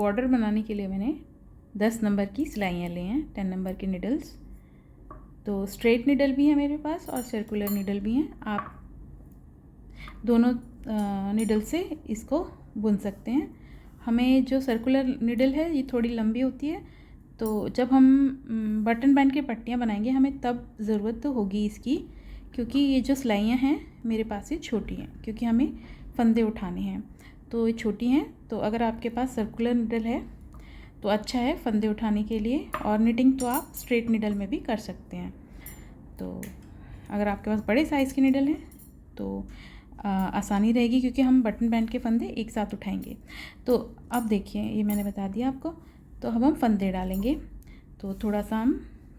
Border बनाने के लिए मैंने 10 नंबर की सिलाइयाँ ली हैं, 10 नंबर के निडल्स। तो स्ट्रेट निडल भी है मेरे पास और सर्कुलर निडल भी हैं। आप दोनों निडल से इसको बुन सकते हैं। हमें जो सर्कुलर निडल है ये थोड़ी लंबी होती है, तो जब हम बटन बैंड की पट्टियाँ बनाएंगे हमें तब ज़रूरत तो होगी इसकी, क्योंकि ये जो सिलाइयाँ हैं मेरे पास ये छोटी हैं, क्योंकि हमें फंदे उठाने हैं तो ये छोटी हैं। तो अगर आपके पास सर्कुलर निडल है तो अच्छा है फंदे उठाने के लिए, और निटिंग तो आप स्ट्रेट निडल में भी कर सकते हैं। तो अगर आपके पास बड़े साइज़ की निडल है तो आसानी रहेगी, क्योंकि हम बटन बैंड के फंदे एक साथ उठाएंगे। तो अब देखिए ये मैंने बता दिया आपको। तो अब हम फंदे डालेंगे, तो थोड़ा सा हम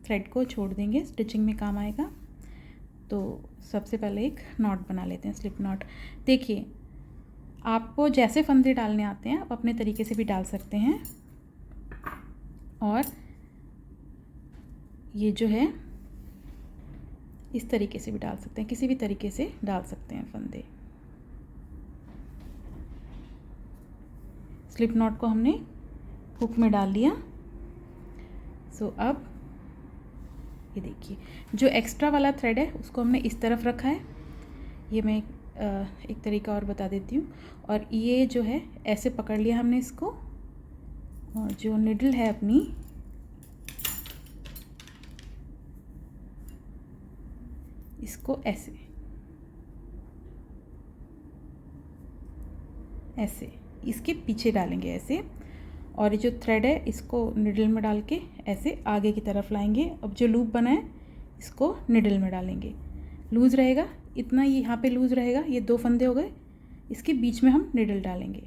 थ्रेड को छोड़ देंगे, स्टिचिंग में काम आएगा। तो सबसे पहले एक नॉट बना लेते हैं, स्लिप नॉट। देखिए आपको जैसे फंदे डालने आते हैं आप अपने तरीके से भी डाल सकते हैं, और ये जो है इस तरीके से भी डाल सकते हैं, किसी भी तरीके से डाल सकते हैं फंदे। स्लिप नॉट को हमने हुक में डाल लिया। सो अब ये देखिए जो एक्स्ट्रा वाला थ्रेड है उसको हमने इस तरफ रखा है। ये मैं एक तरीका और बता देती हूँ। और ये जो है ऐसे पकड़ लिया हमने इसको, और जो निडल है अपनी इसको ऐसे ऐसे इसके पीछे डालेंगे ऐसे, और ये जो थ्रेड है इसको निडल में डाल के ऐसे आगे की तरफ लाएंगे। अब जो लूप बना है इसको निडल में डालेंगे, लूज़ रहेगा इतना, ये यहाँ पे लूज़ रहेगा। ये 2 फंदे हो गए, इसके बीच में हम निडल डालेंगे।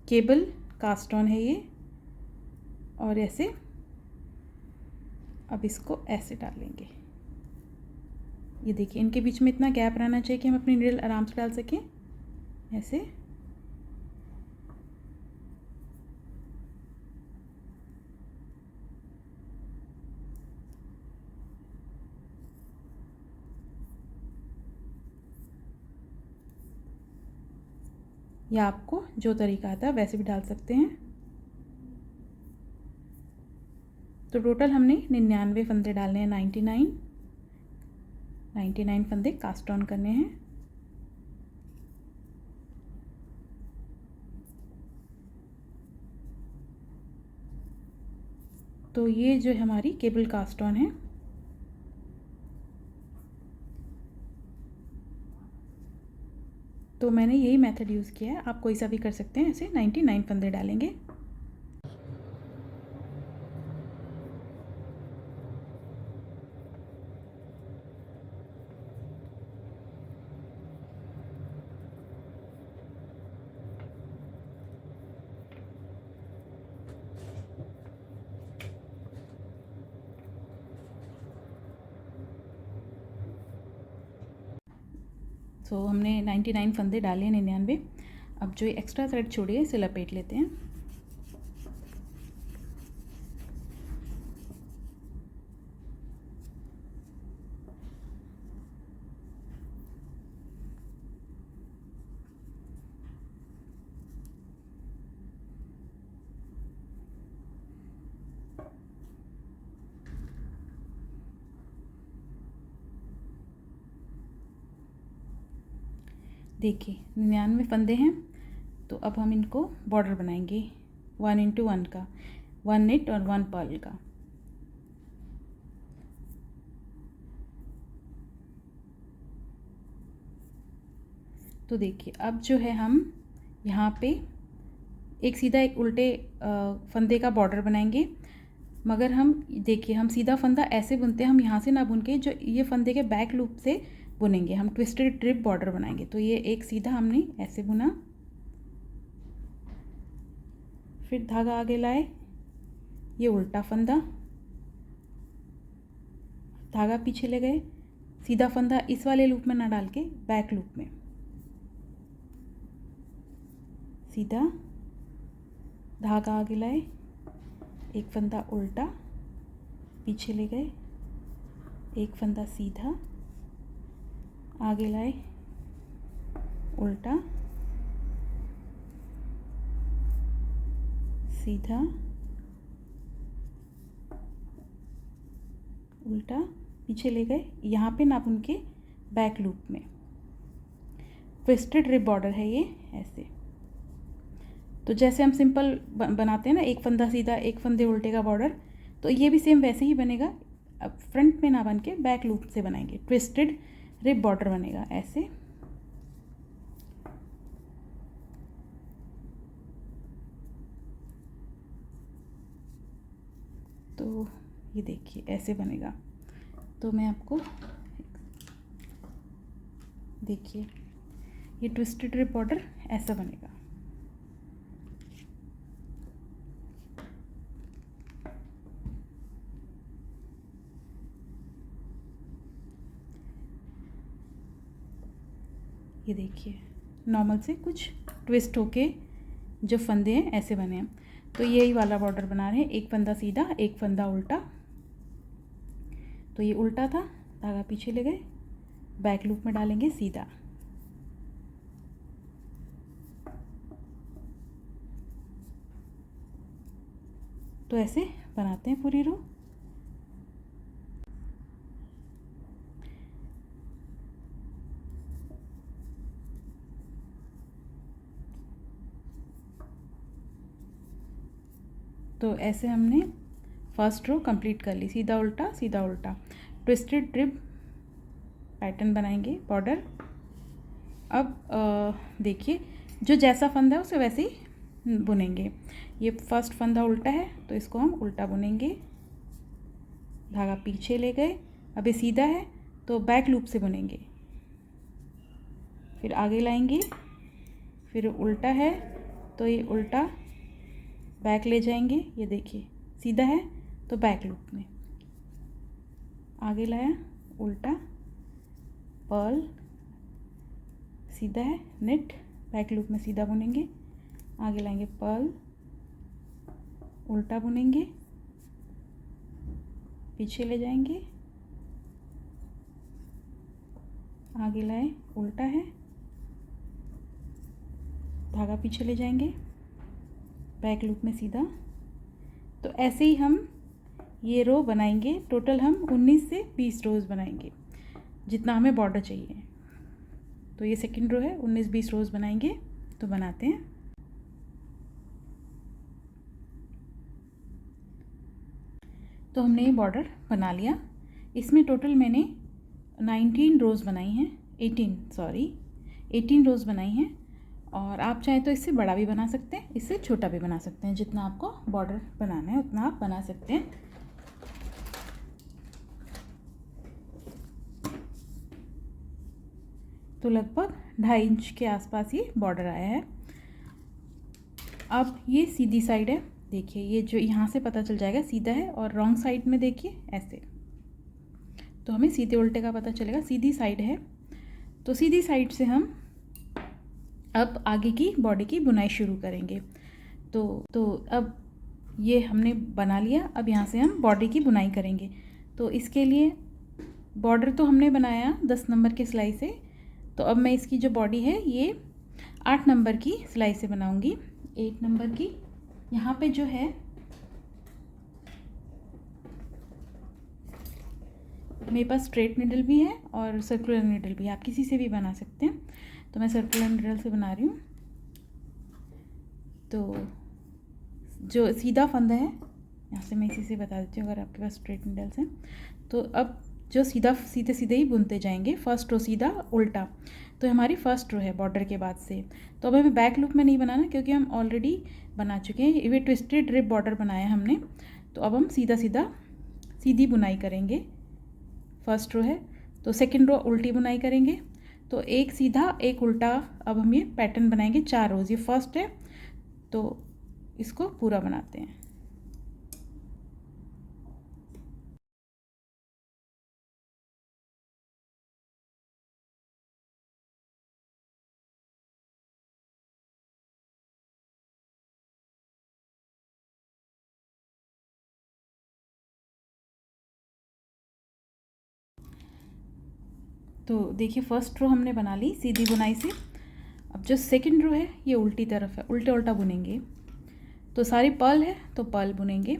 केबल कास्ट ऑन है ये, और ऐसे अब इसको ऐसे डालेंगे। ये देखिए इनके बीच में इतना गैप रहना चाहिए कि हम अपनी निडल आराम से डाल सकें ऐसे। या आपको जो तरीका आता है वैसे भी डाल सकते हैं। तो टोटल हमने 99 फंदे डालने हैं, 99 फंदे कास्ट ऑन करने हैं। तो ये जो हमारी केबल कास्ट ऑन है। तो मैंने यही मेथड यूज़ किया है, आप कोई सा भी कर सकते हैं। ऐसे 99 फंदे डालेंगे। तो हमने 99 फंदे डाले हैं, 99। अब जो एक्स्ट्रा थ्रेड छोड़िए इसे लपेट लेते हैं। देखिए 99 फंदे हैं। तो अब हम इनको बॉर्डर बनाएंगे 1x1 का, 1 नेट और 1 पर्ल का। तो देखिए अब जो है हम यहाँ पे एक सीधा एक उल्टे फंदे का बॉर्डर बनाएंगे, मगर हम देखिए हम सीधा फंदा ऐसे बुनते हैं, हम यहाँ से ना बुन के जो ये फंदे के बैक लूप से बुनेंगे, हम ट्विस्टेड ड्रिप बॉर्डर बनाएंगे। तो ये एक सीधा हमने ऐसे बुना, फिर धागा आगे लाए, ये उल्टा फंदा, धागा पीछे ले गए, सीधा फंदा इस वाले लूप में ना डाल के बैक लूप में सीधा, धागा आगे लाए, एक फंदा उल्टा पीछे ले गए, एक फंदा सीधा आगे लाए, उल्टा सीधा, उल्टा, पीछे ले गए, यहाँ पे नाप उनके बैक लूप में। ट्विस्टेड रिब बॉर्डर है ये, ऐसे। तो जैसे हम सिंपल बनाते हैं ना, एक फंदा सीधा एक फंदे उल्टे का बॉर्डर, तो ये भी सेम वैसे ही बनेगा। अब फ्रंट में ना बन के बैक लूप से बनाएंगे, ट्विस्टेड रिब बॉर्डर बनेगा ऐसे। तो ये देखिए ऐसे बनेगा। तो मैं आपको देखिए, ये ट्विस्टेड रिब बॉर्डर ऐसा बनेगा। ये देखिए नॉर्मल से कुछ ट्विस्ट होके जो फंदे हैं ऐसे बने हैं। तो यही वाला बॉर्डर बना रहे हैं, एक फंदा सीधा एक फंदा उल्टा। तो ये उल्टा था, धागा पीछे ले गए, बैक लूप में डालेंगे सीधा। तो ऐसे बनाते हैं पूरी रो। तो ऐसे हमने फर्स्ट रो कंप्लीट कर ली, सीधा उल्टा सीधा उल्टा। ट्विस्टेड रिब पैटर्न बनाएंगे बॉर्डर। अब देखिए, जो जैसा फंदा है उसे वैसे ही बुनेंगे। ये फर्स्ट फंदा उल्टा है तो इसको हम उल्टा बुनेंगे, धागा पीछे ले गए। अब ये सीधा है तो बैक लूप से बुनेंगे, फिर आगे लाएंगे, फिर उल्टा है तो ये उल्टा बैक ले जाएंगे। ये देखिए सीधा है तो बैक लूप में, आगे लाया उल्टा, पर्ल, सीधा है नेट, बैक लूप में सीधा बुनेंगे, आगे लाएंगे पर्ल, उल्टा बुनेंगे, पीछे ले जाएंगे, आगे लाए उल्टा है, धागा पीछे ले जाएंगे, बैक लूप में सीधा। तो ऐसे ही हम ये रो बनाएंगे। टोटल हम 19 से 20 रोज़ बनाएंगे, जितना हमें बॉर्डर चाहिए। तो ये सेकंड रो है, 19-20 रोज़ बनाएंगे। तो बनाते हैं। तो हमने ये बॉर्डर बना लिया। इसमें टोटल मैंने 19 रोज़ बनाई हैं, 18 रोज़ बनाई हैं। और आप चाहें तो इससे बड़ा भी बना सकते हैं, इससे छोटा भी बना सकते हैं। जितना आपको बॉर्डर बनाना है उतना आप बना सकते हैं। तो लगभग 2.5 इंच के आसपास ये बॉर्डर आया है। अब ये सीधी साइड है, देखिए ये जो यहाँ से पता चल जाएगा सीधा है, और रॉन्ग साइड में देखिए ऐसे, तो हमें सीधे उल्टे का पता चलेगा। सीधी साइड है तो सीधी साइड से हम अब आगे की बॉडी की बुनाई शुरू करेंगे। तो अब ये हमने बना लिया। अब यहाँ से हम बॉडी की बुनाई करेंगे। तो इसके लिए बॉर्डर तो हमने बनाया 10 नंबर की सिलाई से। तो अब मैं इसकी जो बॉडी है ये 8 नंबर की सिलाई से बनाऊंगी। 8 नंबर की यहाँ पे जो है मेरे पास स्ट्रेट नीडल भी है और सर्कुलर नीडल भी है, आप किसी से भी बना सकते हैं। तो मैं सर्कुलर नीडल से बना रही हूँ। तो जो सीधा फंदा है, यहाँ से मैं इसी से बता देती हूँ अगर आपके पास स्ट्रेट नीडल्स हैं। तो अब जो सीधा सीधे सीधे ही बुनते जाएंगे। फर्स्ट रो सीधा उल्टा, तो हमारी फर्स्ट रो है बॉर्डर के बाद से। तो अब हमें बैक लूप में नहीं बनाना क्योंकि हम ऑलरेडी बना चुके हैं। ये ट्विस्टेड रिब बॉर्डर बनाया हमने। तो अब हम सीधा सीधा सीधी बुनाई करेंगे। फर्स्ट रो है तो सेकंड रो उल्टी बुनाई करेंगे। तो एक सीधा एक उल्टा, अब हम ये पैटर्न बनाएंगे 4 रोज़। ये फर्स्ट है तो इसको पूरा बनाते हैं। तो देखिए फर्स्ट रो हमने बना ली सीधी बुनाई से। अब जो सेकंड रो है ये उल्टी तरफ है, उल्टा उल्टा बुनेंगे। तो सारी पर्ल है तो पर्ल बुनेंगे।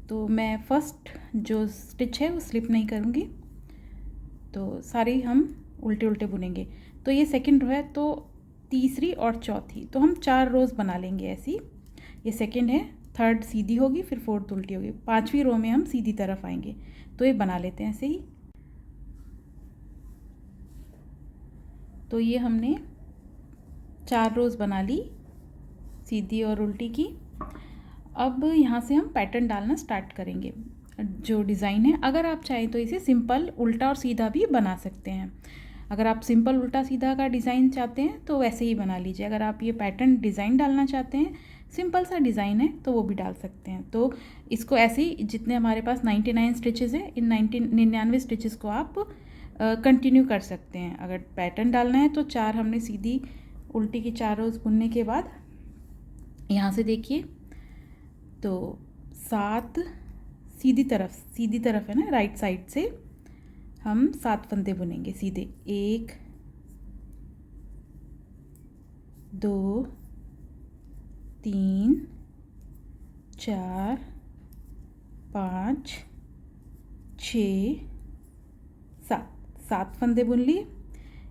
तो मैं फर्स्ट जो स्टिच है वो स्लिप नहीं करूँगी, तो सारी हम उल्टे उल्टे बुनेंगे। तो ये सेकंड रो है, तो तीसरी और चौथी तो हम 4 रोज़ बना लेंगे ऐसी। ये सेकंड है, थर्ड सीधी होगी, फिर फोर्थ उल्टी होगी, 5वीं रो में हम सीधी तरफ आएंगे। तो ये बना लेते हैं ऐसे ही। तो ये हमने 4 रोज़ बना ली सीधी और उल्टी की। अब यहाँ से हम पैटर्न डालना स्टार्ट करेंगे। जो डिज़ाइन है, अगर आप चाहें तो इसे सिंपल उल्टा और सीधा भी बना सकते हैं। अगर आप सिंपल उल्टा सीधा का डिज़ाइन चाहते हैं तो वैसे ही बना लीजिए। अगर आप ये पैटर्न डिज़ाइन डालना चाहते हैं, सिंपल सा डिज़ाइन है, तो वो भी डाल सकते हैं। तो इसको ऐसे ही जितने हमारे पास 99 स्टिचेज़ हैं, इन 99 स्टिचेज़ को आप कंटिन्यू कर सकते हैं। अगर पैटर्न डालना है तो 4 हमने सीधी उल्टी की 4 रोज़ बुनने के बाद यहाँ से देखिए तो 7 सीधी तरफ है ना, राइट साइड से हम 7 फंदे बुनेंगे सीधे। 1 2 3 4 5 6 7 फंदे बुन लिए।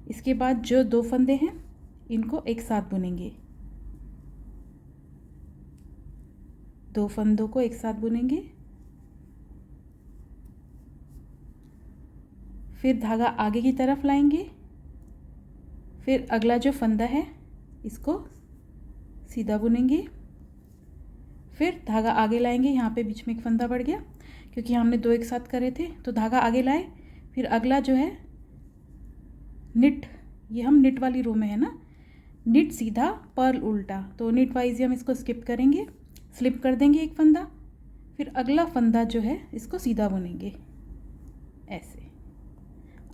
इसके बाद जो 2 फंदे हैं इनको एक साथ बुनेंगे, 2 फंदों को एक साथ बुनेंगे। फिर धागा आगे की तरफ लाएंगे, फिर अगला जो फंदा है इसको सीधा बुनेंगे, फिर धागा आगे लाएंगे। यहाँ पे बीच में एक फंदा बढ़ गया क्योंकि हमने 2 एक साथ करे थे, तो धागा आगे लाए। फिर अगला जो है निट, ये हम निट वाली रो में है ना, निट सीधा पर्ल उल्टा, तो निट वाइज हम इसको स्किप करेंगे, स्लिप कर देंगे एक फंदा। फिर अगला फंदा जो है इसको सीधा बुनेंगे ऐसे।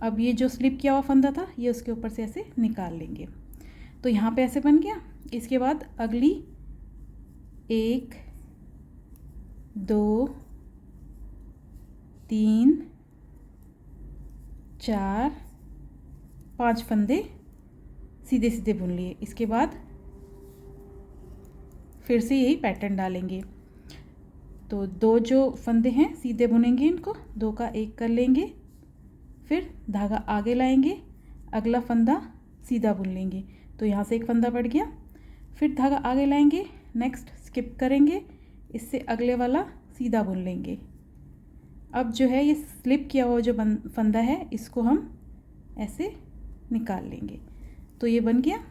अब ये जो स्लिप किया हुआ फंदा था ये उसके ऊपर से ऐसे निकाल लेंगे। तो यहाँ पे ऐसे बन गया। इसके बाद अगली 1 2 3 4 5 फंदे सीधे सीधे बुन लिए। इसके बाद फिर से यही पैटर्न डालेंगे। तो 2 जो फंदे हैं सीधे बुनेंगे, इनको 2 का 1 कर लेंगे, फिर धागा आगे लाएंगे, अगला फंदा सीधा बुन लेंगे। तो यहाँ से एक फंदा बढ़ गया, फिर धागा आगे लाएंगे, नेक्स्ट स्किप करेंगे, इससे अगले वाला सीधा बुन लेंगे। अब जो है ये स्लिप किया हुआ जो फंदा है इसको हम ऐसे निकाल लेंगे। तो ये बन गया।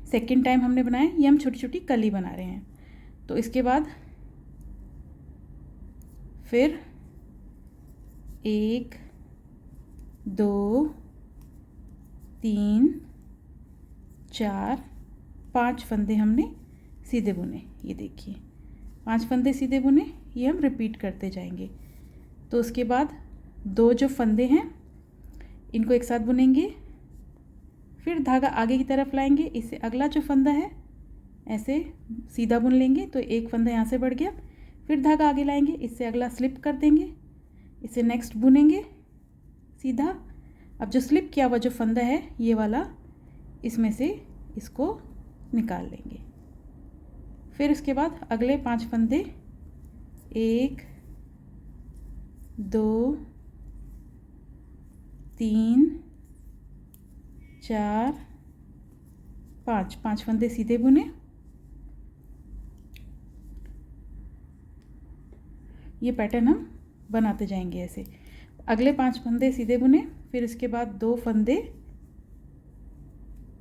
सेकंड टाइम हमने बनाया, ये हम छोटी छोटी कली बना रहे हैं। तो इसके बाद फिर 1 2 3 4 5 फंदे हमने सीधे बुने। ये देखिए 5 फंदे सीधे बुने, ये हम रिपीट करते जाएंगे। तो उसके बाद 2 जो फंदे हैं इनको एक साथ बुनेंगे, फिर धागा आगे की तरफ लाएंगे, इससे अगला जो फंदा है ऐसे सीधा बुन लेंगे। तो एक फंदा यहाँ से बढ़ गया, फिर धागा आगे लाएंगे, इससे अगला स्लिप कर देंगे, इसे नेक्स्ट बुनेंगे सीधा। अब जो स्लिप किया हुआ जो फंदा है ये वाला, इसमें से इसको निकाल लेंगे। फिर इसके बाद अगले 5 फंदे 1 2 3 4 5 फंदे सीधे बुने। ये पैटर्न हम बनाते जाएंगे ऐसे। अगले 5 फंदे सीधे बुने, फिर इसके बाद 2 फंदे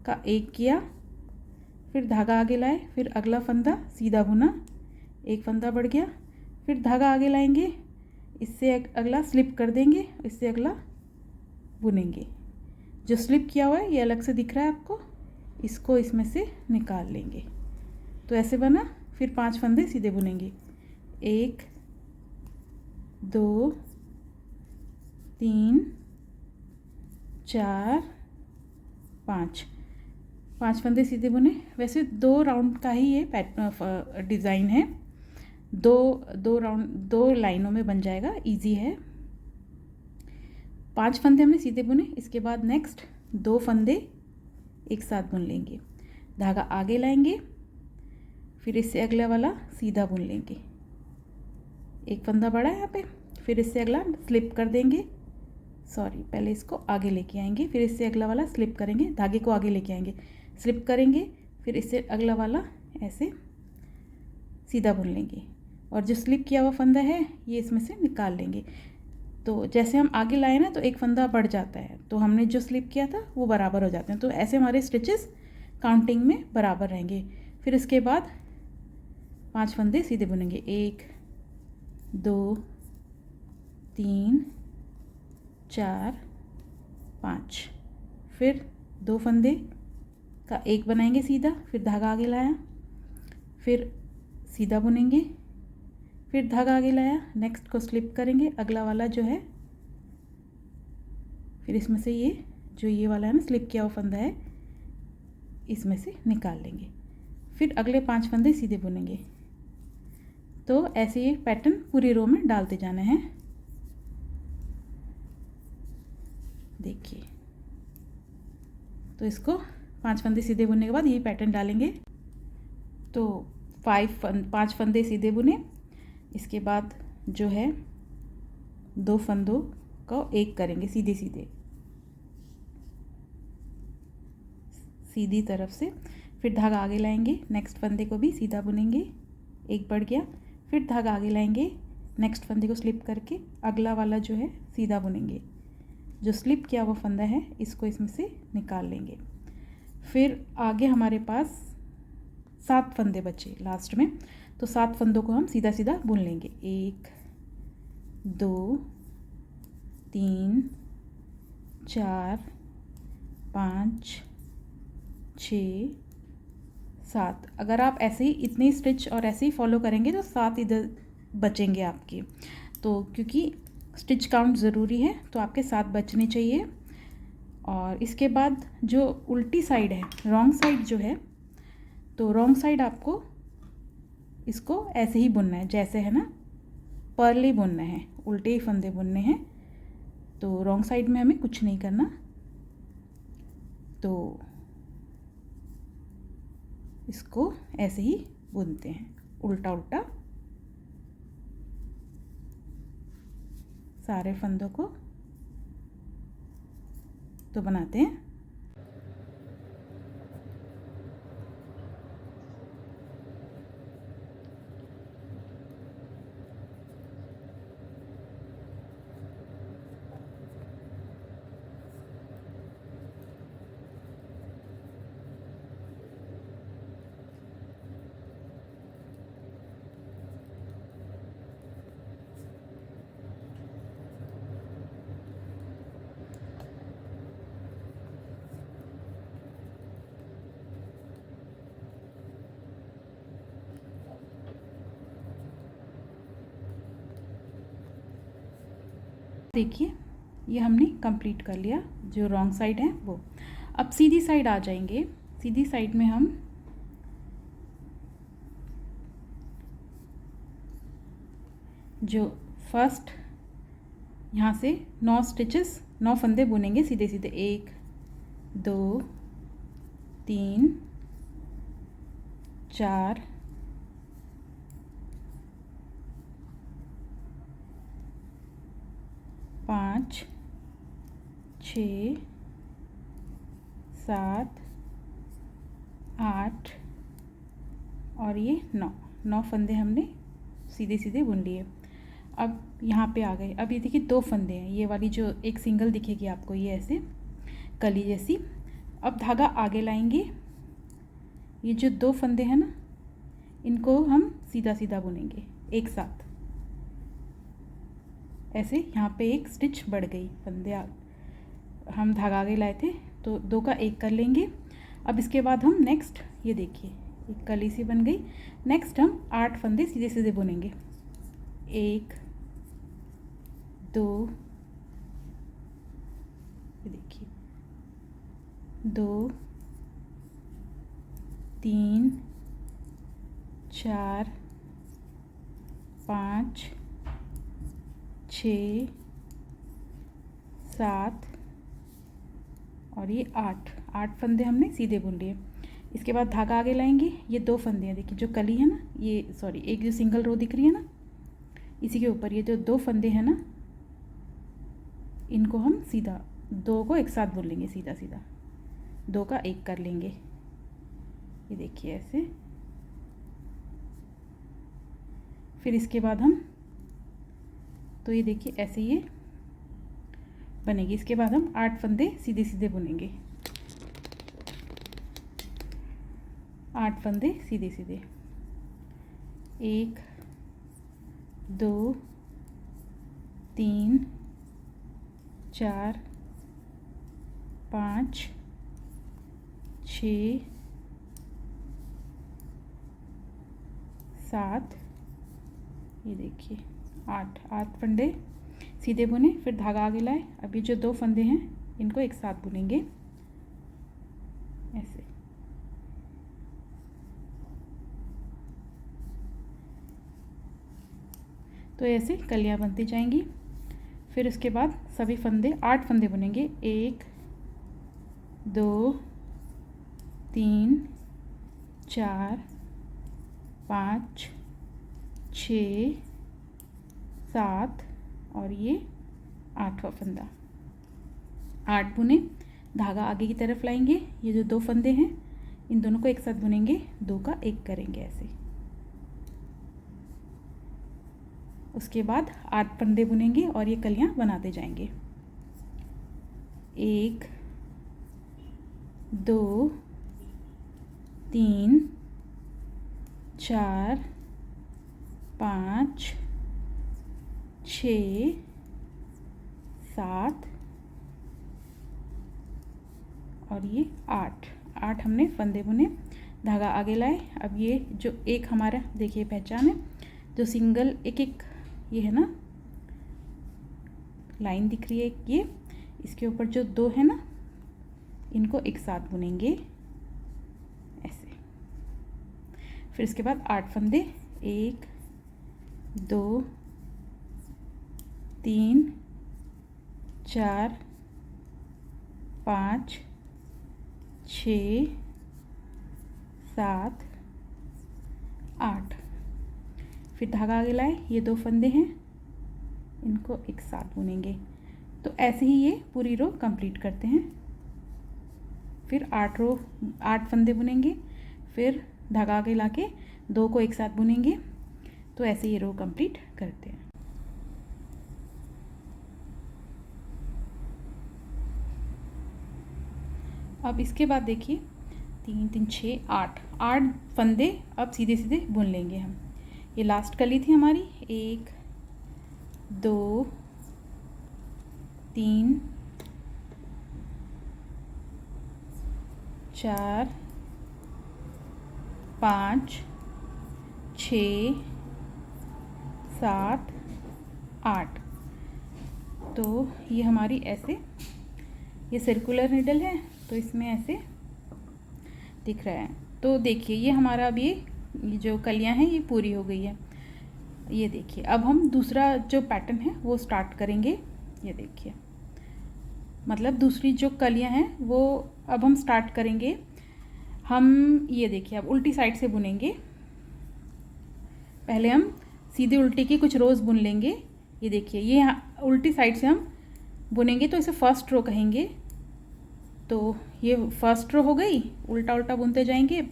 का 1 किया, फिर धागा आगे लाए, फिर अगला फंदा सीधा बुना, एक फंदा बढ़ गया, फिर धागा आगे लाएंगे, इससे अगला स्लिप कर देंगे, इससे अगला बुनेंगे। जो स्लिप किया हुआ है ये अलग से दिख रहा है आपको, इसको इसमें से निकाल लेंगे। तो ऐसे बना। फिर 5 फंदे सीधे बुनेंगे, 1 2 3 4 5 फंदे सीधे बुने। वैसे 2 राउंड का ही ये डिज़ाइन है, 2 लाइनों में बन जाएगा, इजी है। 5 फंदे हमने सीधे बुने। इसके बाद नेक्स्ट 2 फंदे एक साथ बुन लेंगे, धागा आगे लाएंगे, फिर इससे अगला वाला सीधा बुन लेंगे, एक फंदा बढ़ा है यहाँ पे, फिर इससे अगला स्लिप कर देंगे, सॉरी पहले इसको आगे लेके आएंगे, फिर इससे अगला वाला स्लिप करेंगे, धागे को आगे लेके आएंगे, स्लिप करेंगे, फिर इससे अगला वाला ऐसे सीधा बुन लेंगे और जो स्लिप किया हुआ फंदा है ये इसमें से निकाल लेंगे। तो जैसे हम आगे लाए ना तो एक फंदा बढ़ जाता है, तो हमने जो स्लिप किया था वो बराबर हो जाते हैं, तो ऐसे हमारे स्टिचेस काउंटिंग में बराबर रहेंगे। फिर इसके बाद 5 फंदे सीधे बुनेंगे, 1 2 3 4 5, फिर 2 फंदे का एक बनाएंगे सीधा, फिर धागा आगे लाया, फिर सीधा बुनेंगे, फिर धागा आगे लाया, नेक्स्ट को स्लिप करेंगे, अगला वाला जो है फिर इसमें से ये वाला है ना स्लिप किया हुआ फंदा है इसमें से निकाल लेंगे, फिर अगले 5 फंदे सीधे बुनेंगे। तो ऐसे ये पैटर्न पूरी रो में डालते जाना है। देखिए, तो इसको 5 फंदे सीधे बुनने के बाद ये पैटर्न डालेंगे। तो 5 फंदे सीधे बुने, इसके बाद जो है 2 फंदों को एक करेंगे सीधे सीधी तरफ से, फिर धागा आगे लाएंगे, नेक्स्ट फंदे को भी सीधा बुनेंगे, एक बढ़ गया, फिर धागा आगे लाएंगे, नेक्स्ट फंदे को स्लिप करके अगला वाला जो है सीधा बुनेंगे, जो स्लिप किया हुआ फंदा है इसको इसमें से निकाल लेंगे। फिर आगे हमारे पास 7 फंदे बचे लास्ट में, तो 7 फंदों को हम सीधा सीधा बुन लेंगे, 1 2 3 4 5 6 7। अगर आप ऐसे ही इतने स्टिच और ऐसे ही फॉलो करेंगे तो 7 इधर बचेंगे आपके, तो क्योंकि स्टिच काउंट ज़रूरी है तो आपके 7 बचने चाहिए। और इसके बाद जो उल्टी साइड है, रॉन्ग साइड जो है, तो रॉन्ग साइड आपको इसको ऐसे ही बुनना है, जैसे है ना पर्ल ही बुनना है, उल्टे ही फंदे बुनने हैं। तो रॉन्ग साइड में हमें कुछ नहीं करना, तो इसको ऐसे ही बुनते हैं उल्टा उल्टा सारे फंदों को तो बनाते हैं। देखिए, ये हमने कंप्लीट कर लिया जो रॉन्ग साइड है वो। अब सीधी साइड आ जाएंगे। सीधी साइड में हम जो फर्स्ट यहाँ से 9 स्टिचेस 9 फंदे बुनेंगे सीधे सीधे, 1 2 3 4 5 6 7 8 और ये 9 फंदे हमने सीधे सीधे बुन लिए। अब यहाँ पे आ गए। अब ये देखिए 2 फंदे हैं, ये वाली जो एक सिंगल दिखेगी आपको, ये ऐसे कली जैसी। अब धागा आगे लाएंगे, ये जो 2 फंदे हैं ना इनको हम सीधा सीधा बुनेंगे एक साथ, ऐसे। यहाँ पे एक स्टिच बढ़ गई, फंदे हम धागा आगे लाए थे तो 2 का 1 कर लेंगे। अब इसके बाद हम नेक्स्ट, ये देखिए एक कली सी बन गई। नेक्स्ट हम 8 फंदे सीधे सीधे बुनेंगे, 1 2, ये देखिए 2 3 4 5 6 7 और ये 8 फंदे हमने सीधे बुन लिए। इसके बाद धागा आगे लाएंगे, ये 2 फंदे हैं, देखिए जो कली है ना, ये सॉरी एक जो सिंगल रो दिख रही है ना, इसी के ऊपर ये जो 2 फंदे हैं ना, इनको हम सीधा 2 को एक साथ बुन लेंगे, सीधा सीधा 2 का 1 कर लेंगे। ये देखिए ऐसे। फिर इसके बाद हम, तो ये देखिए ऐसे ये बनेगी। इसके बाद हम 8 फंदे सीधे सीधे बुनेंगे, 8 फंदे सीधे सीधे, 1 2 3 4 5 6 7, ये देखिए 8 फंदे सीधे बुने, फिर धागा आगे लाए। अभी जो 2 फंदे हैं इनको एक साथ बुनेंगे ऐसे। तो ऐसे कलियां बनती जाएंगी। फिर उसके बाद सभी फंदे 8 फंदे बुनेंगे, 1 2 3 4 5 6 7 और ये 8वां फंदा। 8 बुने, धागा आगे की तरफ लाएंगे, ये जो 2 फंदे हैं इन दोनों को एक साथ बुनेंगे, 2 का 1 करेंगे ऐसे। उसके बाद 8 फंदे बुनेंगे और ये कलियां बनाते जाएंगे, 1 2 3 4 5 6 7 और ये 8 हमने फंदे बुने, धागा आगे लाए। अब ये जो एक हमारा देखिए पहचान है, जो सिंगल एक एक ये है ना लाइन दिख रही है एक, ये इसके ऊपर जो 2 है ना इनको एक साथ बुनेंगे ऐसे। फिर इसके बाद 8 फंदे, 1 2 3 4 5 6 7 8। फिर धागा आगे लाए, ये 2 फंदे हैं इनको एक साथ बुनेंगे। तो ऐसे ही ये पूरी रो कंप्लीट करते हैं। फिर 8 फंदे बुनेंगे, फिर धागा आगे लाके 2 को एक साथ बुनेंगे। तो ऐसे ये रो कंप्लीट करते हैं। अब इसके बाद देखिए 3 3 6 8 फंदे अब सीधे सीधे बुन लेंगे हम। ये लास्ट कली थी हमारी, 1 2 3 4 5 6 7 8। तो ये हमारी ऐसे, ये सर्कुलर निडल है तो इसमें ऐसे दिख रहा है। तो देखिए ये हमारा अब ये जो कलियां हैं ये पूरी हो गई है। ये देखिए अब हम दूसरा जो पैटर्न है वो स्टार्ट करेंगे। ये देखिए मतलब दूसरी जो कलियां हैं वो अब हम स्टार्ट करेंगे। हम ये देखिए अब उल्टी साइड से बुनेंगे। पहले हम सीधे उल्टी की कुछ रोज़ बुन लेंगे। ये देखिए ये उल्टी साइड से हम बुनेंगे तो इसे फर्स्ट रो कहेंगे। तो ये फर्स्ट रो हो गई, उल्टा उल्टा बुनते जाएंगे।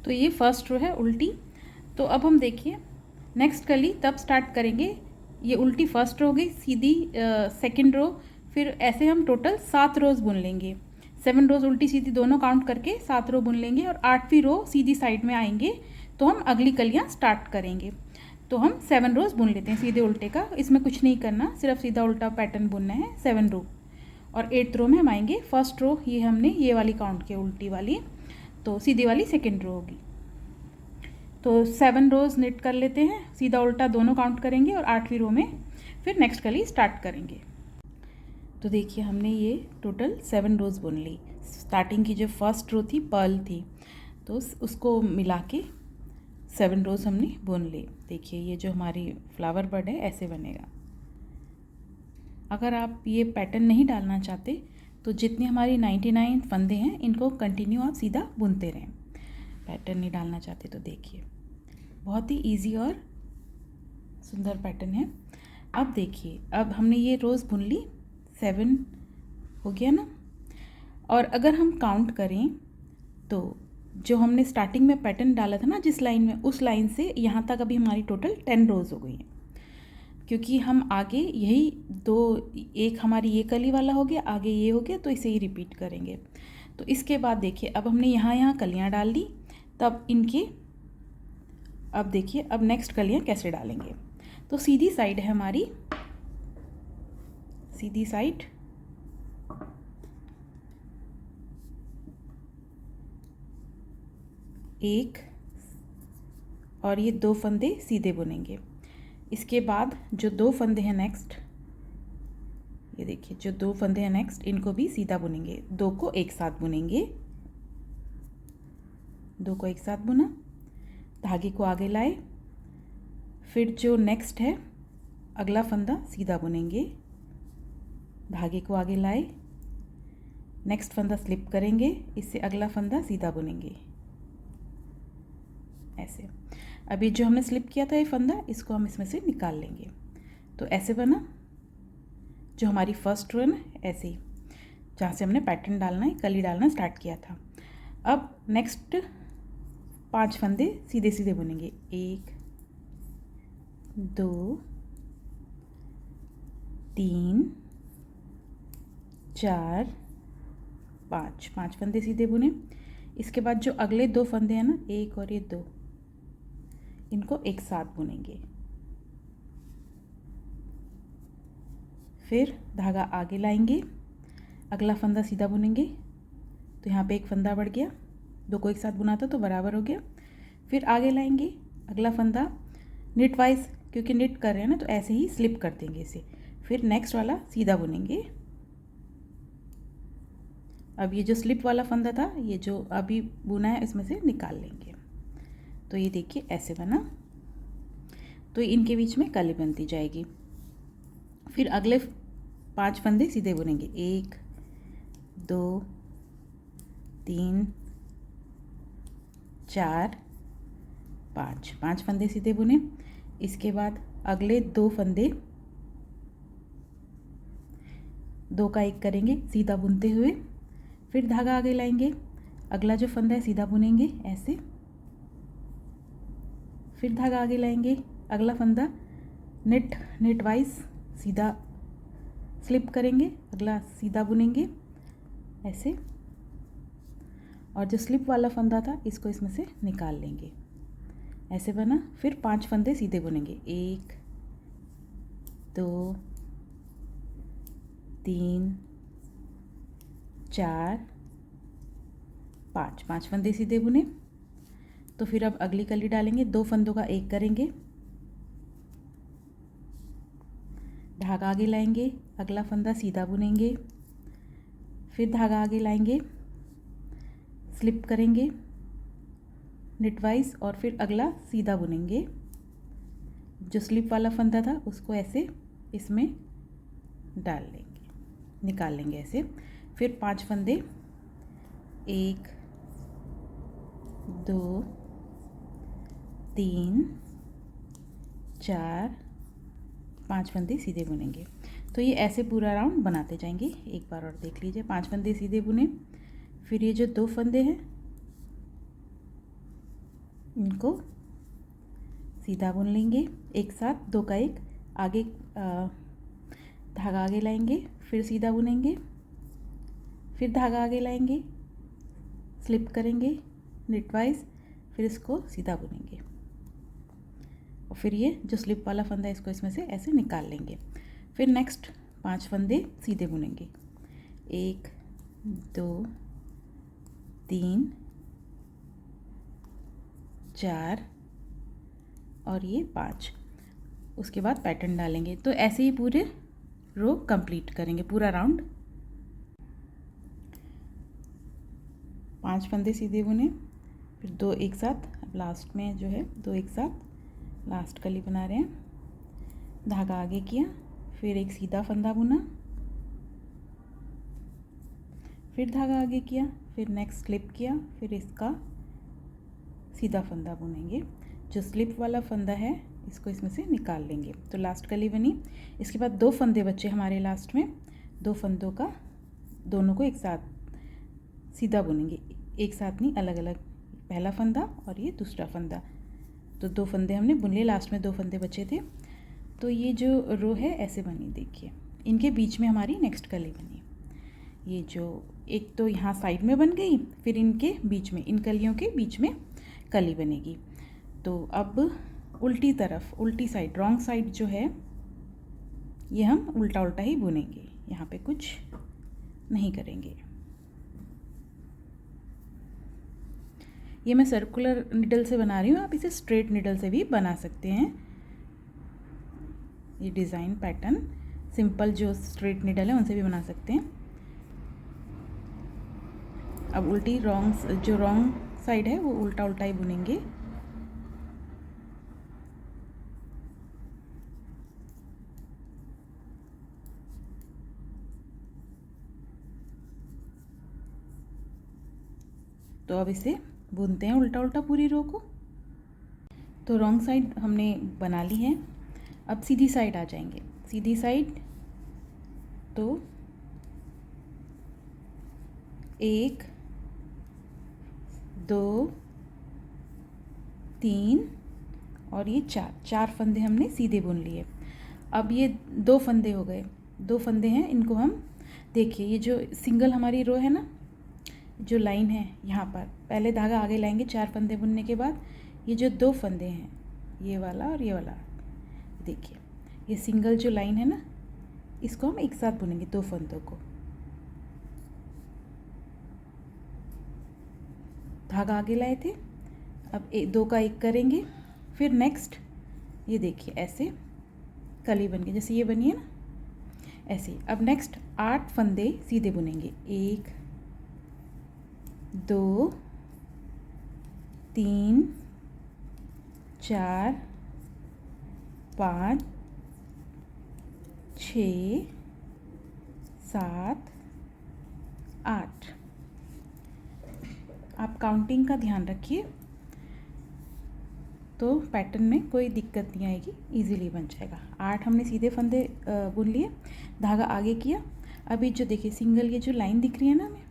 तो ये फर्स्ट रो है उल्टी। तो अब हम देखिए नेक्स्ट कली तब स्टार्ट करेंगे। ये उल्टी फर्स्ट रो हो गई, सीधी सेकंड रो, फिर ऐसे हम टोटल 7 रोज़ बुन लेंगे। 7 रोज़ उल्टी सीधी दोनों काउंट करके 7 रो बुन लेंगे और 8वीं रो सीधी साइड में आएंगे तो हम अगली कलियाँ स्टार्ट करेंगे। तो हम 7 रोज़ बुन लेते हैं सीधे उल्टे का, इसमें कुछ नहीं करना, सिर्फ सीधा उल्टा पैटर्न बुनना है 7 रो। और 8th रो में हम आएंगे, फर्स्ट रो ये हमने ये वाली काउंट की उल्टी वाली, तो सीधी वाली सेकेंड रो होगी। तो 7 रोज़ निट कर लेते हैं, सीधा उल्टा दोनों काउंट करेंगे और 8वीं रो में फिर नेक्स्ट कली स्टार्ट करेंगे। तो देखिए हमने ये टोटल 7 रोज़ बुन ली। स्टार्टिंग की जो फर्स्ट रो थी पर्ल थी, तो उसको मिला के 7 रोज़ हमने बुन ली। देखिए ये जो हमारी फ्लावर बर्ड है ऐसे बनेगा। अगर आप ये पैटर्न नहीं डालना चाहते तो जितनी हमारी 99 फंदे हैं इनको कंटिन्यू आप सीधा बुनते रहें। पैटर्न नहीं डालना चाहते तो देखिए बहुत ही इजी और सुंदर पैटर्न है। अब देखिए अब हमने ये रोज़ बुन ली, 7 हो गया ना। और अगर हम काउंट करें तो जो हमने स्टार्टिंग में पैटर्न डाला था ना जिस लाइन में, उस लाइन से यहाँ तक अभी हमारी टोटल 10 रोज़ हो गई हैं, क्योंकि हम आगे यही दो, एक हमारी ये कली वाला हो गया, आगे ये हो गया, तो इसे ही रिपीट करेंगे। तो इसके बाद देखिए अब हमने यहाँ कलियाँ डाल दी, तब इनके अब देखिए अब नेक्स्ट कलियाँ कैसे डालेंगे। तो सीधी साइड है हमारी, सीधी साइड एक और ये 2 फंदे सीधे बुनेंगे। इसके बाद जो 2 फंदे हैं नेक्स्ट, ये देखिए जो 2 फंदे हैं नेक्स्ट इनको भी सीधा बुनेंगे, 2 को एक साथ बुनेंगे, 2 को एक साथ बुना, धागे को आगे लाए, फिर जो नेक्स्ट है अगला फंदा सीधा बुनेंगे, धागे को आगे लाए, नेक्स्ट फंदा स्लिप करेंगे, इससे अगला फंदा सीधा बुनेंगे ऐसे। अभी जो हमने स्लिप किया था ये फंदा, इसको हम इसमें से निकाल लेंगे। तो ऐसे बना जो हमारी फर्स्ट रो है ना, ऐसे ही जहाँ से हमने पैटर्न डालना है, कली डालना स्टार्ट किया था। अब नेक्स्ट 5 फंदे सीधे सीधे बुनेंगे, 1 2 3 4 5 फंदे सीधे बुने। इसके बाद जो अगले 2 फंदे हैं ना, 1 और ये 2, इनको एक साथ बुनेंगे, फिर धागा आगे लाएंगे, अगला फंदा सीधा बुनेंगे, तो यहाँ पे एक फंदा बढ़ गया, 2 को एक साथ बुना था तो बराबर हो गया। फिर आगे लाएंगे, अगला फंदा निट वाइज, क्योंकि निट कर रहे हैं ना तो ऐसे ही स्लिप कर देंगे इसे, फिर नेक्स्ट वाला सीधा बुनेंगे। अब ये जो स्लिप वाला फंदा था, ये जो अभी बुना है इसमें से निकाल लेंगे। तो ये देखिए ऐसे बना, तो इनके बीच में कली बनती जाएगी। फिर अगले 5 फंदे सीधे बुनेंगे, 1 2 3 4 5 फंदे सीधे बुने। इसके बाद अगले 2 फंदे 2 का 1 करेंगे सीधा बुनते हुए, फिर धागा आगे लाएंगे, अगला जो फंदा है सीधा बुनेंगे ऐसे, फिर धागा आगे लाएंगे, अगला फंदा निट वाइज सीधा स्लिप करेंगे, अगला सीधा बुनेंगे ऐसे, और जो स्लिप वाला फंदा था इसको इसमें से निकाल लेंगे, ऐसे बना। फिर 5 फंदे सीधे बुनेंगे, 1 2 3 4 5 फंदे सीधे बुने। तो फिर अब अगली कली डालेंगे, 2 फंदों का 1 करेंगे, धागा आगे लाएंगे, अगला फंदा सीधा बुनेंगे, फिर धागा आगे लाएंगे, स्लिप करेंगे निट वाइज, और फिर अगला सीधा बुनेंगे। जो स्लिप वाला फंदा था उसको ऐसे इसमें डाल लेंगे, निकाल लेंगे ऐसे। फिर 5 फंदे, 1 2 3 4 5 फंदे सीधे बुनेंगे। तो ये ऐसे पूरा राउंड बनाते जाएंगे। एक बार और देख लीजिए, 5 फंदे सीधे बुने, फिर ये जो 2 फंदे हैं इनको सीधा बुन लेंगे एक साथ, 2 का 1 आगे, धागा आगे लाएंगे, फिर सीधा बुनेंगे, फिर धागा आगे लाएंगे, स्लिप करेंगे निटवाइज, फिर इसको सीधा बुनेंगे और फिर ये जो स्लिप वाला फंदा है इसको इसमें से ऐसे निकाल लेंगे। फिर नेक्स्ट 5 फंदे सीधे बुनेंगे, 1 2 3 4 और ये 5। उसके बाद पैटर्न डालेंगे। तो ऐसे ही पूरे रो कंप्लीट करेंगे, पूरा राउंड। 5 फंदे सीधे बुने, फिर 2 एक साथ, अब लास्ट में जो है 2 एक साथ लास्ट कली बना रहे हैं। धागा आगे किया, फिर एक सीधा फंदा बुना, फिर धागा आगे किया, फिर नेक्स्ट स्लिप किया, फिर इसका सीधा फंदा बुनेंगे। जो स्लिप वाला फंदा है इसको इसमें से निकाल लेंगे। तो लास्ट कली बनी। इसके बाद 2 फंदे बचे हमारे लास्ट में, 2 फंदों का दोनों को एक साथ सीधा बुनेंगे, एक साथ नहीं, अलग अलग, पहला फंदा और ये दूसरा फंदा। तो 2 फंदे हमने बुन लिए, लास्ट में 2 फंदे बचे थे। तो ये जो रो है ऐसे बनी, देखिए इनके बीच में हमारी नेक्स्ट कली बनी। ये जो एक तो यहाँ साइड में बन गई, फिर इनके बीच में, इन कलियों के बीच में कली बनेगी। तो अब उल्टी तरफ, उल्टी साइड, रॉन्ग साइड जो है ये हम उल्टा उल्टा ही बुनेंगे, यहाँ पे कुछ नहीं करेंगे। ये मैं सर्कुलर निडल से बना रही हूँ, आप इसे स्ट्रेट निडल से भी बना सकते हैं। ये डिज़ाइन पैटर्न सिंपल जो स्ट्रेट निडल है उनसे भी बना सकते हैं। अब उल्टी जो रॉन्ग साइड है वो उल्टा उल्टा ही बुनेंगे। तो अब इसे बुनते हैं उल्टा उल्टा पूरी रो को। तो रॉन्ग साइड हमने बना ली है। अब सीधी साइड आ जाएंगे। सीधी साइड तो 1 2 3 और ये 4 फंदे हमने सीधे बुन लिए। अब ये 2 फंदे हो गए, 2 फंदे हैं, इनको हम देखिए, ये जो सिंगल हमारी रो है ना, जो लाइन है यहाँ पर, पहले धागा आगे लाएंगे 4 फंदे बुनने के बाद। ये जो 2 फंदे हैं, ये वाला और ये वाला, देखिए ये सिंगल जो लाइन है ना, इसको हम एक साथ बुनेंगे 2 फंदों को। धागा आगे लाए थे, अब 2 का 1 करेंगे, फिर नेक्स्ट ये देखिए ऐसे कली बन गई, जैसे ये बनी है ना, ऐसे। अब नेक्स्ट 8 फंदे सीधे बुनेंगे, 1 2 3 4 5 6 7 8। आप काउंटिंग का ध्यान रखिए तो पैटर्न में कोई दिक्कत नहीं आएगी, इजीली बन जाएगा। 8 हमने सीधे फंदे बुन लिए, धागा आगे किया। अभी जो देखिए सिंगल ये जो लाइन दिख रही है ना हमें,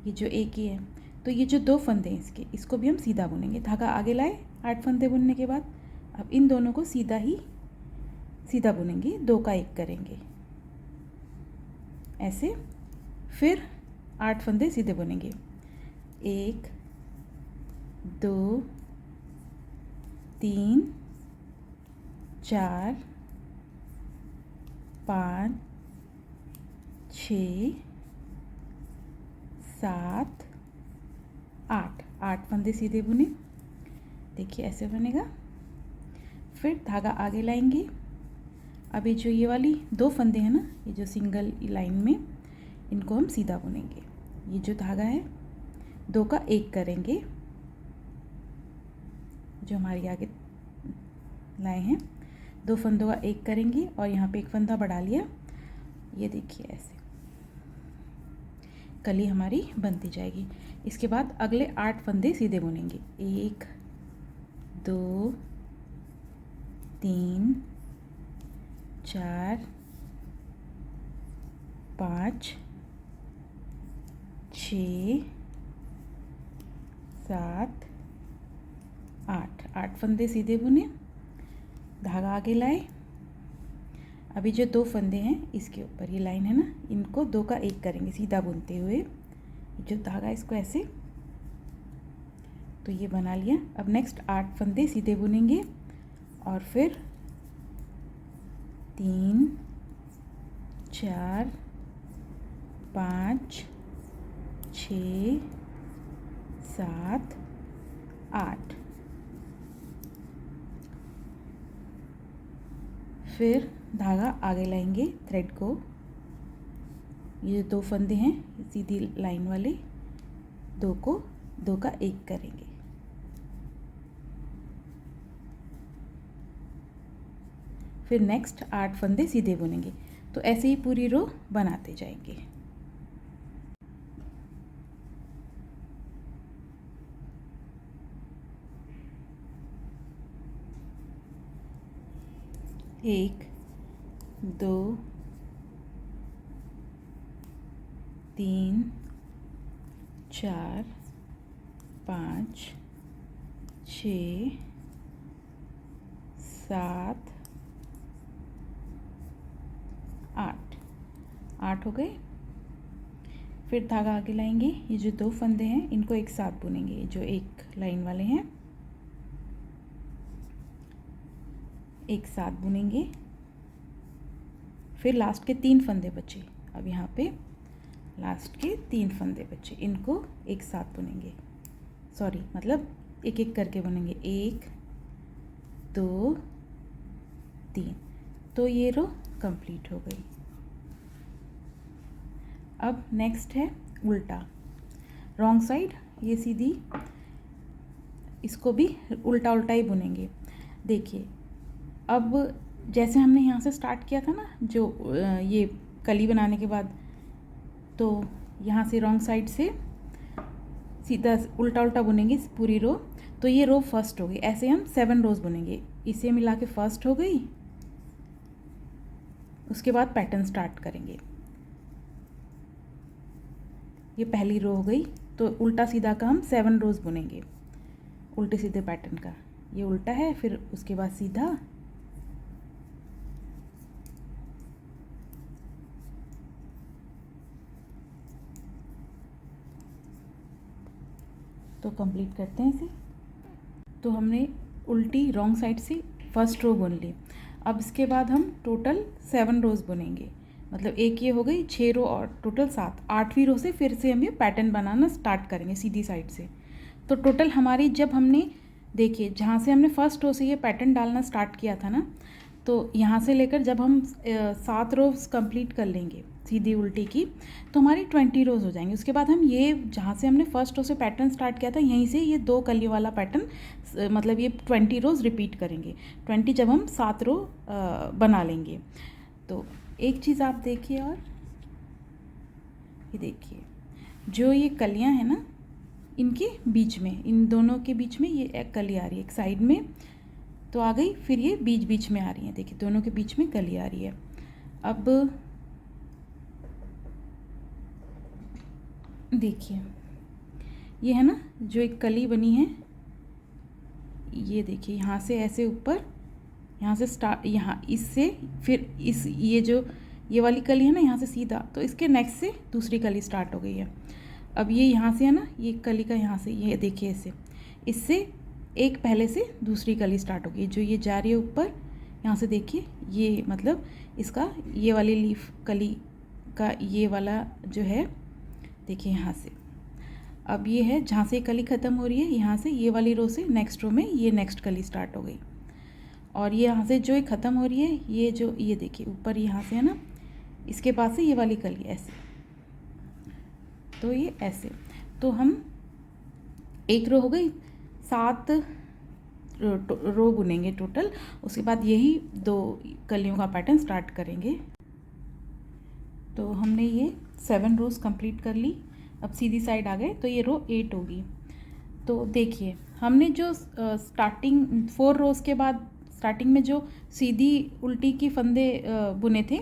ये जो एक ही है, तो ये जो 2 फंदे हैं इसके, इसको भी हम सीधा बुनेंगे। धागा आगे लाए 8 फंदे बुनने के बाद, अब इन दोनों को सीधा बुनेंगे, 2 का 1 करेंगे ऐसे। फिर 8 फंदे सीधे बुनेंगे, 1 2 3 4 5 6 7 8 फंदे सीधे बुने, देखिए ऐसे बनेगा। फिर धागा आगे लाएंगे। अभी जो ये वाली 2 फंदे हैं ना, ये जो सिंगल लाइन में, इनको हम सीधा बुनेंगे। ये जो धागा है 2 का 1 करेंगे, जो हमारे आगे लाए हैं 2 फंदों का 1 करेंगे और यहाँ पे 1 फंदा बढ़ा लिया। ये देखिए ऐसे कली हमारी बनती जाएगी। इसके बाद अगले 8 फंदे सीधे बुनेंगे, 1 2 3 4 5 6 7 8 फंदे सीधे बुने, धागा आगे लाए। अभी जो 2 फंदे हैं इसके ऊपर ये लाइन है ना, इनको 2 का 1 करेंगे सीधा बुनते हुए। जो धागा इसको ऐसे, तो ये बना लिया। अब नेक्स्ट 8 फंदे सीधे बुनेंगे और फिर 3 4 5 6 7 8। फिर धागा आगे लाएंगे थ्रेड को, ये 2 फंदे हैं सीधी लाइन वाले, 2 को 2 का 1 करेंगे। फिर नेक्स्ट 8 फंदे सीधे बुनेंगे। तो ऐसे ही पूरी रो बनाते जाएंगे। एक, 2, 3, 4, 5, 6, 7, 8 हो गए। फिर धागा आगे लाएंगे, ये जो 2 फंदे हैं इनको एक साथ बुनेंगे, जो एक लाइन वाले हैं एक साथ बुनेंगे। फिर लास्ट के 3 फंदे बचे, अब यहाँ पे लास्ट के 3 फंदे बचे, इनको एक साथ बुनेंगे, सॉरी मतलब एक एक करके बुनेंगे, 1 2 3। तो ये रो कंप्लीट हो गई। अब नेक्स्ट है उल्टा, रॉन्ग साइड, ये सीधी, इसको भी उल्टा उल्टा ही बुनेंगे। देखिए अब जैसे हमने यहाँ से स्टार्ट किया था ना, जो ये कली बनाने के बाद, तो यहाँ से रॉन्ग साइड से सीधा उल्टा उल्टा बुनेंगे पूरी रो। तो ये रो फर्स्ट हो गई, ऐसे हम 7 रोज बुनेंगे, इसे मिला के फर्स्ट हो गई। उसके बाद पैटर्न स्टार्ट करेंगे, ये पहली रो हो गई। तो उल्टा सीधा का हम 7 रोज बुनेंगे, उल्टे सीधे पैटर्न का, ये उल्टा है, फिर उसके बाद सीधा, तो कंप्लीट करते हैं इसे। तो हमने उल्टी रॉन्ग साइड से फर्स्ट रो बुन ली। अब इसके बाद हम टोटल 7 रोज बुनेंगे, मतलब एक ये हो गई 6 रो और टोटल 7। 8वीं रो से फिर से हम ये पैटर्न बनाना स्टार्ट करेंगे सीधी साइड से। तो टोटल हमारी, जब हमने देखिए जहाँ से हमने फर्स्ट रो से ये पैटर्न डालना स्टार्ट किया था ना, तो यहाँ से लेकर जब हम 7 रोज कंप्लीट कर लेंगे सीधी उल्टी की, तो हमारी 20 रोज हो जाएंगे। उसके बाद हम ये जहाँ से हमने फर्स्ट रो से पैटर्न स्टार्ट किया था, यहीं से ये 2 कली वाला पैटर्न, मतलब ये 20 रोज रिपीट करेंगे। 20 जब हम 7 रो बना लेंगे। तो एक चीज़ आप देखिए, और ये देखिए जो ये कलियाँ हैं ना, इनके बीच में, इन दोनों के बीच में ये एक कली आ रही है, एक साइड में तो आ गई, फिर ये बीच बीच में आ रही है। देखिए दोनों के बीच में कली आ रही है। अब देखिए ये है ना जो एक कली बनी है, ये देखिए यहाँ से ऐसे ऊपर, यहाँ से स्टार्ट, यहाँ इससे फिर इस ये वाली कली है ना, यहाँ से सीधा, तो इसके नेक्स्ट से दूसरी कली स्टार्ट हो गई है। अब ये यहाँ से है ना, ये कली का यहाँ से, ये देखिए ऐसे, इससे एक पहले से दूसरी कली स्टार्ट हो गई, जो ये जा रही है ऊपर, यहाँ से देखिए, ये मतलब इसका ये वाली लीफ कली का ये वाला जो है, देखिए यहाँ से। अब ये है जहाँ से कली ख़त्म हो रही है, यहाँ से ये वाली रो से नेक्स्ट रो में ये नेक्स्ट कली स्टार्ट हो गई। और ये यहाँ से जो ख़त्म हो रही है, ये जो ये देखिए ऊपर यहाँ से है ना, इसके पास से ये वाली कली ऐसे, तो ये ऐसे। तो हम एक रो हो गई, 7 रो बुनेंगे टोटल। उसके बाद यही 2 कलियों का पैटर्न स्टार्ट करेंगे। तो हमने ये 7 रोज कंप्लीट कर ली। अब सीधी साइड आ गए, तो ये रो 8 होगी। तो देखिए हमने जो स्टार्टिंग 4 रोज के बाद स्टार्टिंग में जो सीधी उल्टी की फंदे बुने थे,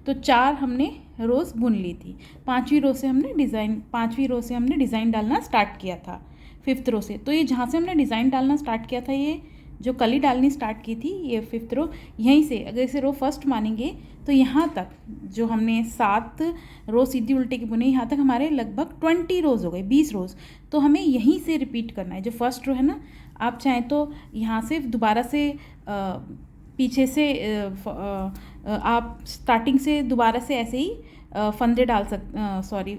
तो 4 हमने रोज बुन ली थी। 5वीं रो से हमने डिज़ाइन डालना स्टार्ट किया था 5th रो से। तो ये जहाँ से हमने डिज़ाइन डालना स्टार्ट किया था, ये जो कली डालनी स्टार्ट की थी ये 5th रो, यहीं से अगर इसे रो फर्स्ट मानेंगे तो यहाँ तक जो हमने 7 रो सीधी उल्टे की बुने, यहाँ तक हमारे लगभग 20 रोज़ हो गए, 20 रोज़। तो हमें यहीं से रिपीट करना है। जो फर्स्ट रो है ना, आप चाहें तो यहाँ से दोबारा से पीछे से आप स्टार्टिंग से दोबारा से ऐसे ही फंदे डाल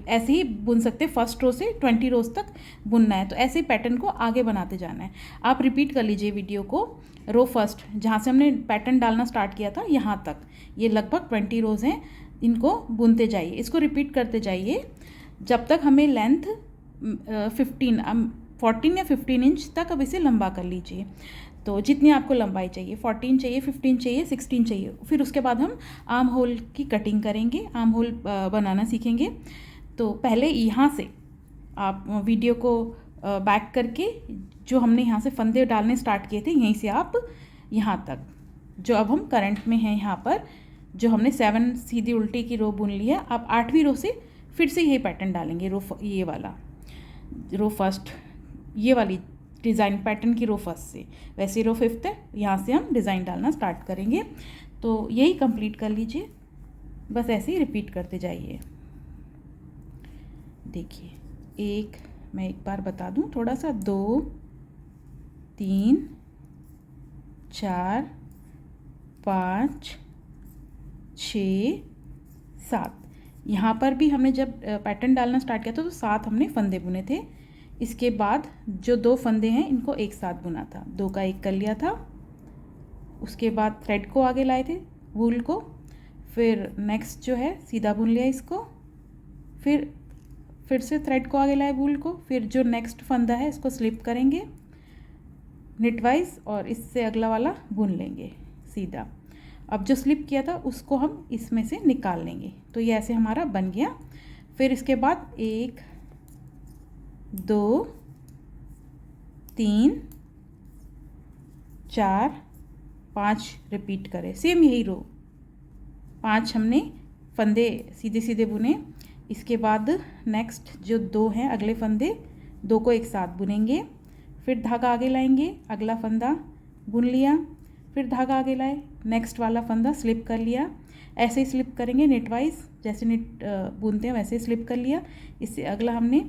ऐसे ही बुन सकते। फर्स्ट रो से 20 रोज़ तक बुनना है, तो ऐसे ही पैटर्न को आगे बनाते जाना है। आप रिपीट कर लीजिए वीडियो को। रो फर्स्ट जहाँ से हमने पैटर्न डालना स्टार्ट किया था यहाँ तक, ये लगभग 20 रोज़ हैं, इनको बुनते जाइए, इसको रिपीट करते जाइए जब तक हमें लेंथ 14 या 15 इंच तक अब इसे लंबा कर लीजिए। तो जितनी आपको लंबाई चाहिए, 14 चाहिए, 15 चाहिए, 16 चाहिए। फिर उसके बाद हम आर्म होल की कटिंग करेंगे, आर्म होल बनाना सीखेंगे। तो पहले यहाँ से आप वीडियो को बैक करके जो हमने यहाँ से फंदे डालने स्टार्ट किए थे, यहीं से आप यहाँ तक जो अब हम करंट में हैं, यहाँ पर जो हमने 7 सीधी उल्टी की रो बुन ली है, आप 8वीं रो से फिर से यही पैटर्न डालेंगे। ये वाला रो फर्स्ट, ये वाली डिज़ाइन पैटर्न की रो फर्स्ट से, वैसे रो 5th है, यहाँ से हम डिज़ाइन डालना स्टार्ट करेंगे। तो यही कंप्लीट कर लीजिए, बस ऐसे ही रिपीट करते जाइए। देखिए, मैं एक बार बता दूँ थोड़ा सा, 2 3 4 5 6 7। यहाँ पर भी हमने जब पैटर्न डालना स्टार्ट किया था तो 7 हमने फंदे बुने थे। इसके बाद जो 2 फंदे हैं इनको एक साथ बुना था, 2 का 1 कर लिया था। उसके बाद थ्रेड को आगे लाए थे, वूल को, फिर नेक्स्ट जो है सीधा बुन लिया इसको, फिर से थ्रेड को आगे लाए, वूल को, फिर जो नेक्स्ट फंदा है इसको स्लिप करेंगे निटवाइज और इससे अगला वाला बुन लेंगे सीधा। अब जो स्लिप किया था उसको हम इसमें से निकाल लेंगे। तो ये ऐसे हमारा बन गया। फिर इसके बाद 1 2 3 4 5 रिपीट करें, सेम यही रो 5 हमने फंदे सीधे सीधे बुने। इसके बाद नेक्स्ट जो 2 हैं अगले फंदे, 2 को एक साथ बुनेंगे, फिर धागा आगे लाएंगे, अगला फंदा बुन लिया, फिर धागा आगे लाए, नेक्स्ट वाला फंदा स्लिप कर लिया। ऐसे ही स्लिप करेंगे निटवाइज, जैसे निट बुनते हैं वैसे ही स्लिप कर लिया। इससे अगला हमने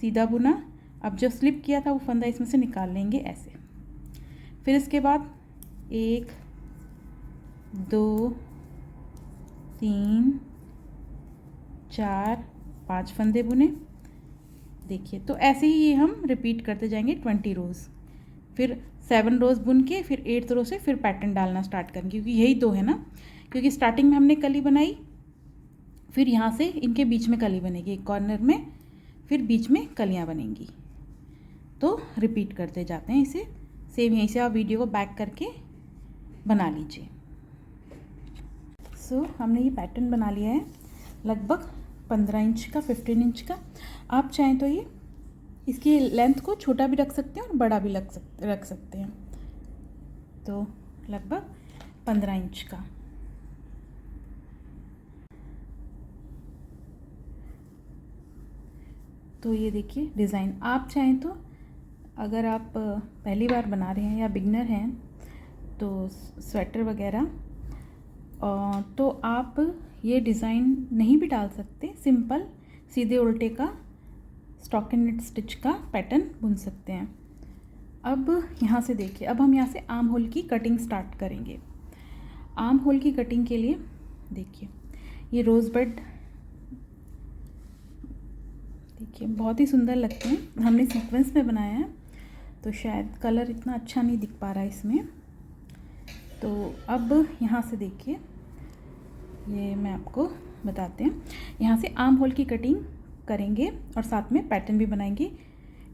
सीधा बुना। अब जो स्लिप किया था वो फंदा इसमें से निकाल लेंगे ऐसे। फिर इसके बाद 1 2 3 4 5 फंदे बुने। देखिए, तो ऐसे ही ये हम रिपीट करते जाएंगे 20 रोज़। फिर 7 रोज़ बुन के फिर 8th रो से फिर पैटर्न डालना स्टार्ट करेंगे, क्योंकि यही 2 है ना, क्योंकि स्टार्टिंग में हमने कली बनाई, फिर यहाँ से इनके बीच में कली बनेगी, एक कॉर्नर में, फिर बीच में कलियाँ बनेंगी। तो रिपीट करते जाते हैं इसे, सेम यहीं से आप वीडियो को बैक करके बना लीजिए। सो हमने ये पैटर्न बना लिया है लगभग 15 इंच का, 15 इंच का। आप चाहें तो ये इसकी लेंथ को छोटा भी रख सकते हैं और बड़ा भी रख सकते हैं। तो लगभग 15 इंच का। तो ये देखिए डिज़ाइन, आप चाहें तो अगर आप पहली बार बना रहे हैं या बिगनर हैं तो स्वेटर वगैरह, तो आप ये डिज़ाइन नहीं भी डाल सकते, सिंपल सीधे उल्टे का स्टॉकिंग स्टिच का पैटर्न बुन सकते हैं। अब यहाँ से देखिए, अब हम यहाँ से आर्म होल की कटिंग स्टार्ट करेंगे। आर्म होल की कटिंग के लिए देखिए, ये रोज़ बड देखिए बहुत ही सुंदर लगते हैं। हमने सीक्वेंस में बनाया है तो शायद कलर इतना अच्छा नहीं दिख पा रहा है इसमें। तो अब यहाँ से देखिए, ये मैं आपको बताते हैं, यहाँ से आर्म होल की कटिंग करेंगे और साथ में पैटर्न भी बनाएंगे,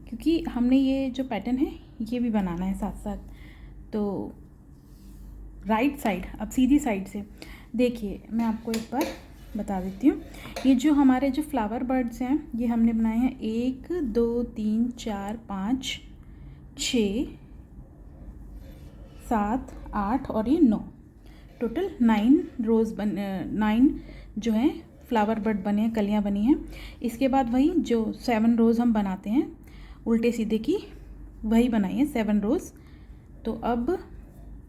क्योंकि हमने ये जो पैटर्न है ये भी बनाना है साथ साथ। तो राइट साइड, अब सीधी साइड से देखिए, मैं आपको एक बार बता देती हूँ। ये जो हमारे जो फ्लावर बर्ड्स हैं ये हमने बनाए हैं 1 2 3 4 5 6 7 8 और ये 9, टोटल 9 रोज़ 9 जो हैं फ्लावर बर्ड बने हैं, कलियाँ बनी हैं। इसके बाद वही जो 7 रोज़ हम बनाते हैं उल्टे सीधे की, वही बनाई है 7 रोज़। तो अब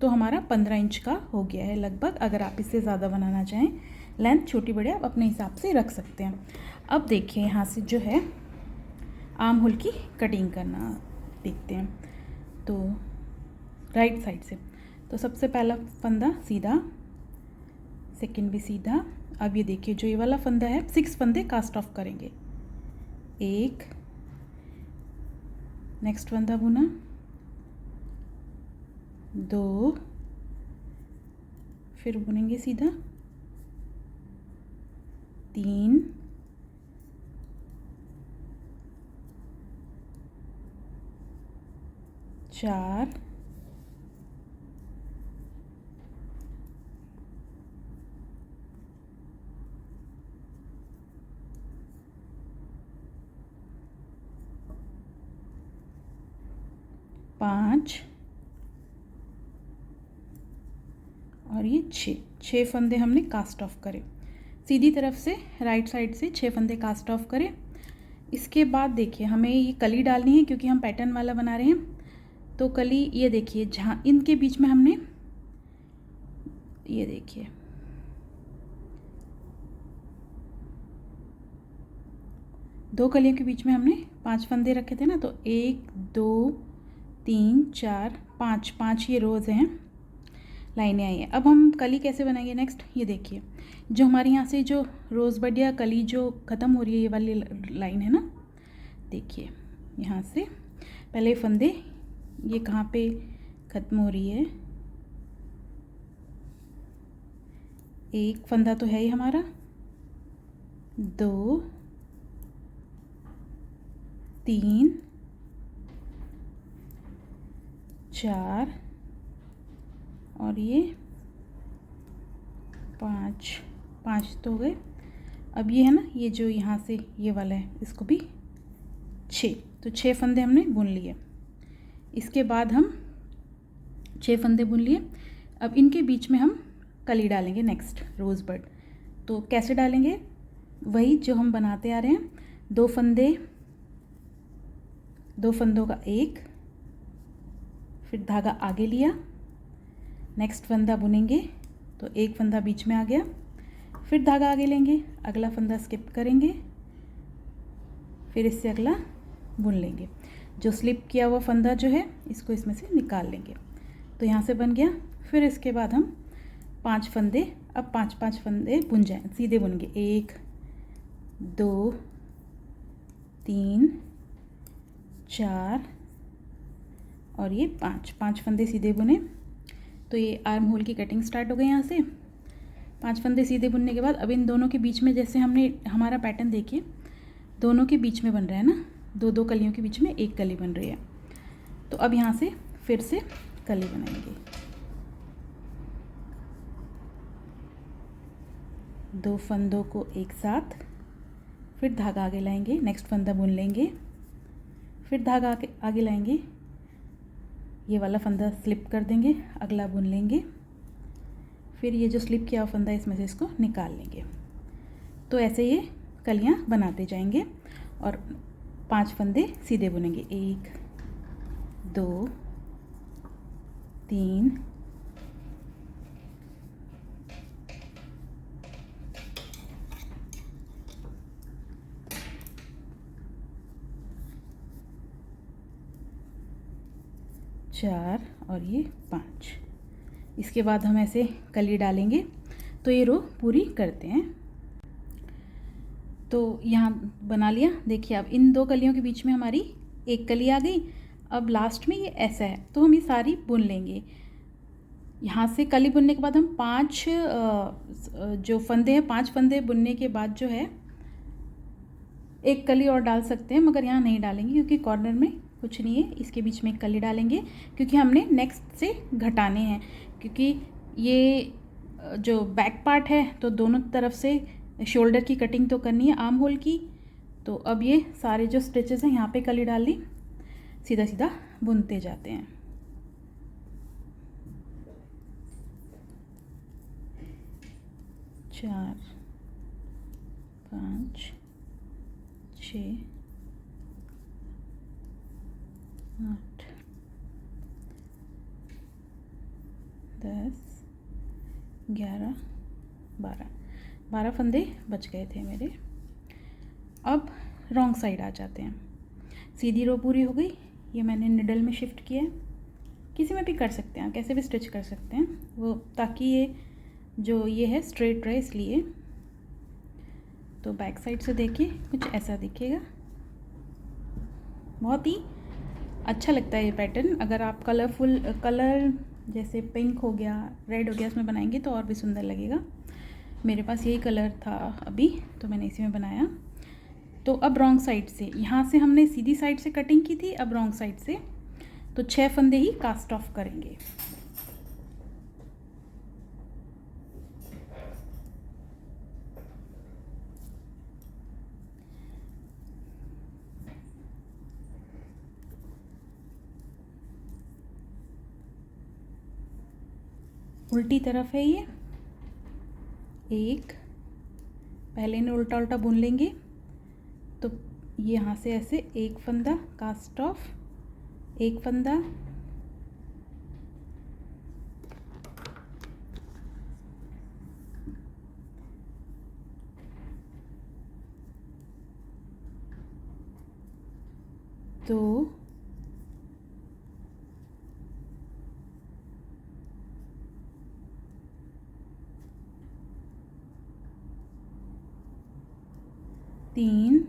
तो हमारा 15 इंच का हो गया है लगभग। अगर आप इससे ज़्यादा बनाना चाहें, लेंथ छोटी बड़ी आप अपने हिसाब से रख सकते हैं। अब देखिए यहाँ से जो है आर्म होल की कटिंग करना देखते हैं। तो राइट साइड से तो सबसे पहला फंदा सीधा, सेकंड भी सीधा। अब ये देखिए जो ये वाला फंदा है 6 फंदे कास्ट ऑफ करेंगे। 1, नेक्स्ट फंदा बुना, 2, फिर बुनेंगे सीधा, 3, 4, 5 और ये 6 फंदे हमने कास्ट ऑफ करे। सीधी तरफ से राइट साइड से 6 फंदे कास्ट ऑफ करें। इसके बाद देखिए हमें ये कली डालनी है क्योंकि हम पैटर्न वाला बना रहे हैं। तो कली ये देखिए जहाँ इनके बीच में हमने ये देखिए दो कलियों के बीच में हमने 5 फंदे रखे थे ना, तो 1, 2, 3, 4, 5 ये रोज़ हैं, लाइनें आई हैं। अब हम कली कैसे बनाएंगे नेक्स्ट, ये देखिए जो हमारे यहाँ से जो रोज़ बड या कली जो ख़त्म हो रही है, ये वाली लाइन है ना, देखिए यहाँ से पहले फंदे ये कहाँ पे ख़त्म हो रही है। एक फंदा तो है ही हमारा, 2, 3, 4 और ये 5 तो हो गए। अब ये है ना, ये जो यहाँ से ये वाला है इसको भी 6, तो 6 फंदे हमने बुन लिए। इसके बाद हम 6 फंदे बुन लिए। अब इनके बीच में हम कली डालेंगे नेक्स्ट रोज़ बड। तो कैसे डालेंगे, वही जो हम बनाते आ रहे हैं, 2 फंदों का 1, फिर धागा आगे लिया, नेक्स्ट फंदा बुनेंगे तो 1 फंदा बीच में आ गया, फिर धागा आगे लेंगे, अगला फंदा स्किप करेंगे, फिर इससे अगला बुन लेंगे। जो स्लिप किया हुआ फंदा जो है इसको इसमें से निकाल लेंगे। तो यहाँ से बन गया। फिर इसके बाद हम 5 फंदे, अब 5 फंदे बुन जाएं, सीधे बुनेंगे। 1, 2, 3, 4 और ये 5 फंदे सीधे बुने। तो ये आर्म होल की कटिंग स्टार्ट हो गई। यहाँ से 5 फंदे सीधे बुनने के बाद अब इन दोनों के बीच में, जैसे हमने हमारा पैटर्न देखिए दोनों के बीच में बन रहा है ना, 2 कलियों के बीच में एक कली बन रही है। तो अब यहाँ से फिर से कली बनाएंगे, 2 फंदों को एक साथ, फिर धागा आगे लाएंगे, नेक्स्ट फंदा बुन लेंगे, फिर धागा आगे लाएंगे, ये वाला फंदा स्लिप कर देंगे, अगला बुन लेंगे, फिर ये जो स्लिप किया हुआ फंदा इसमें से इसको निकाल लेंगे। तो ऐसे ये कलियाँ बनाते जाएंगे और 5 फंदे सीधे बुनेंगे। 1, 2, 3, 4 और ये 5। इसके बाद हम ऐसे कली डालेंगे। तो ये रो पूरी करते हैं। तो यहाँ बना लिया। देखिए अब इन 2 कलियों के बीच में हमारी एक कली आ गई। अब लास्ट में ये ऐसा है, तो हम ये सारी बुन लेंगे। यहाँ से कली बुनने के बाद हम 5 जो फंदे हैं, 5 फंदे बुनने के बाद जो है एक कली और डाल सकते हैं, मगर यहाँ नहीं डालेंगे क्योंकि कॉर्नर में कुछ नहीं है। इसके बीच में एक कली डालेंगे क्योंकि हमने नेक्स्ट से घटाने हैं, क्योंकि ये जो बैक पार्ट है तो दोनों तरफ से शोल्डर की कटिंग तो करनी है आर्म होल की। तो अब ये सारे जो स्टिचेस हैं यहाँ पे कली डाल ली, सीधा सीधा बुनते जाते हैं। चार, 5, 6, 8, 10 11 12 फंदे बच गए थे मेरे। अब रॉन्ग साइड आ जाते हैं। सीधी रो पूरी हो गई, ये मैंने निडल में शिफ्ट किया है। किसी में भी कर सकते हैं, कैसे भी स्टिच कर सकते हैं वो, ताकि ये जो ये है स्ट्रेट रहे इसलिए। तो बैक साइड से देखिए कुछ ऐसा दिखेगा, बहुत ही अच्छा लगता है ये पैटर्न। अगर आप कलरफुल कलर जैसे पिंक हो गया, रेड हो गया, इसमें बनाएंगे तो और भी सुंदर लगेगा। मेरे पास यही कलर था अभी, तो मैंने इसी में बनाया। तो अब रॉन्ग साइड से, यहाँ से हमने सीधी साइड से कटिंग की थी, अब रॉन्ग साइड से, तो 6 फंदे ही कास्ट ऑफ करेंगे। उल्टी तरफ है ये, एक पहले ने उल्टा उल्टा बुन लेंगे, तो यहाँ से ऐसे एक फंदा कास्ट ऑफ, एक फंदा, दो, तीन,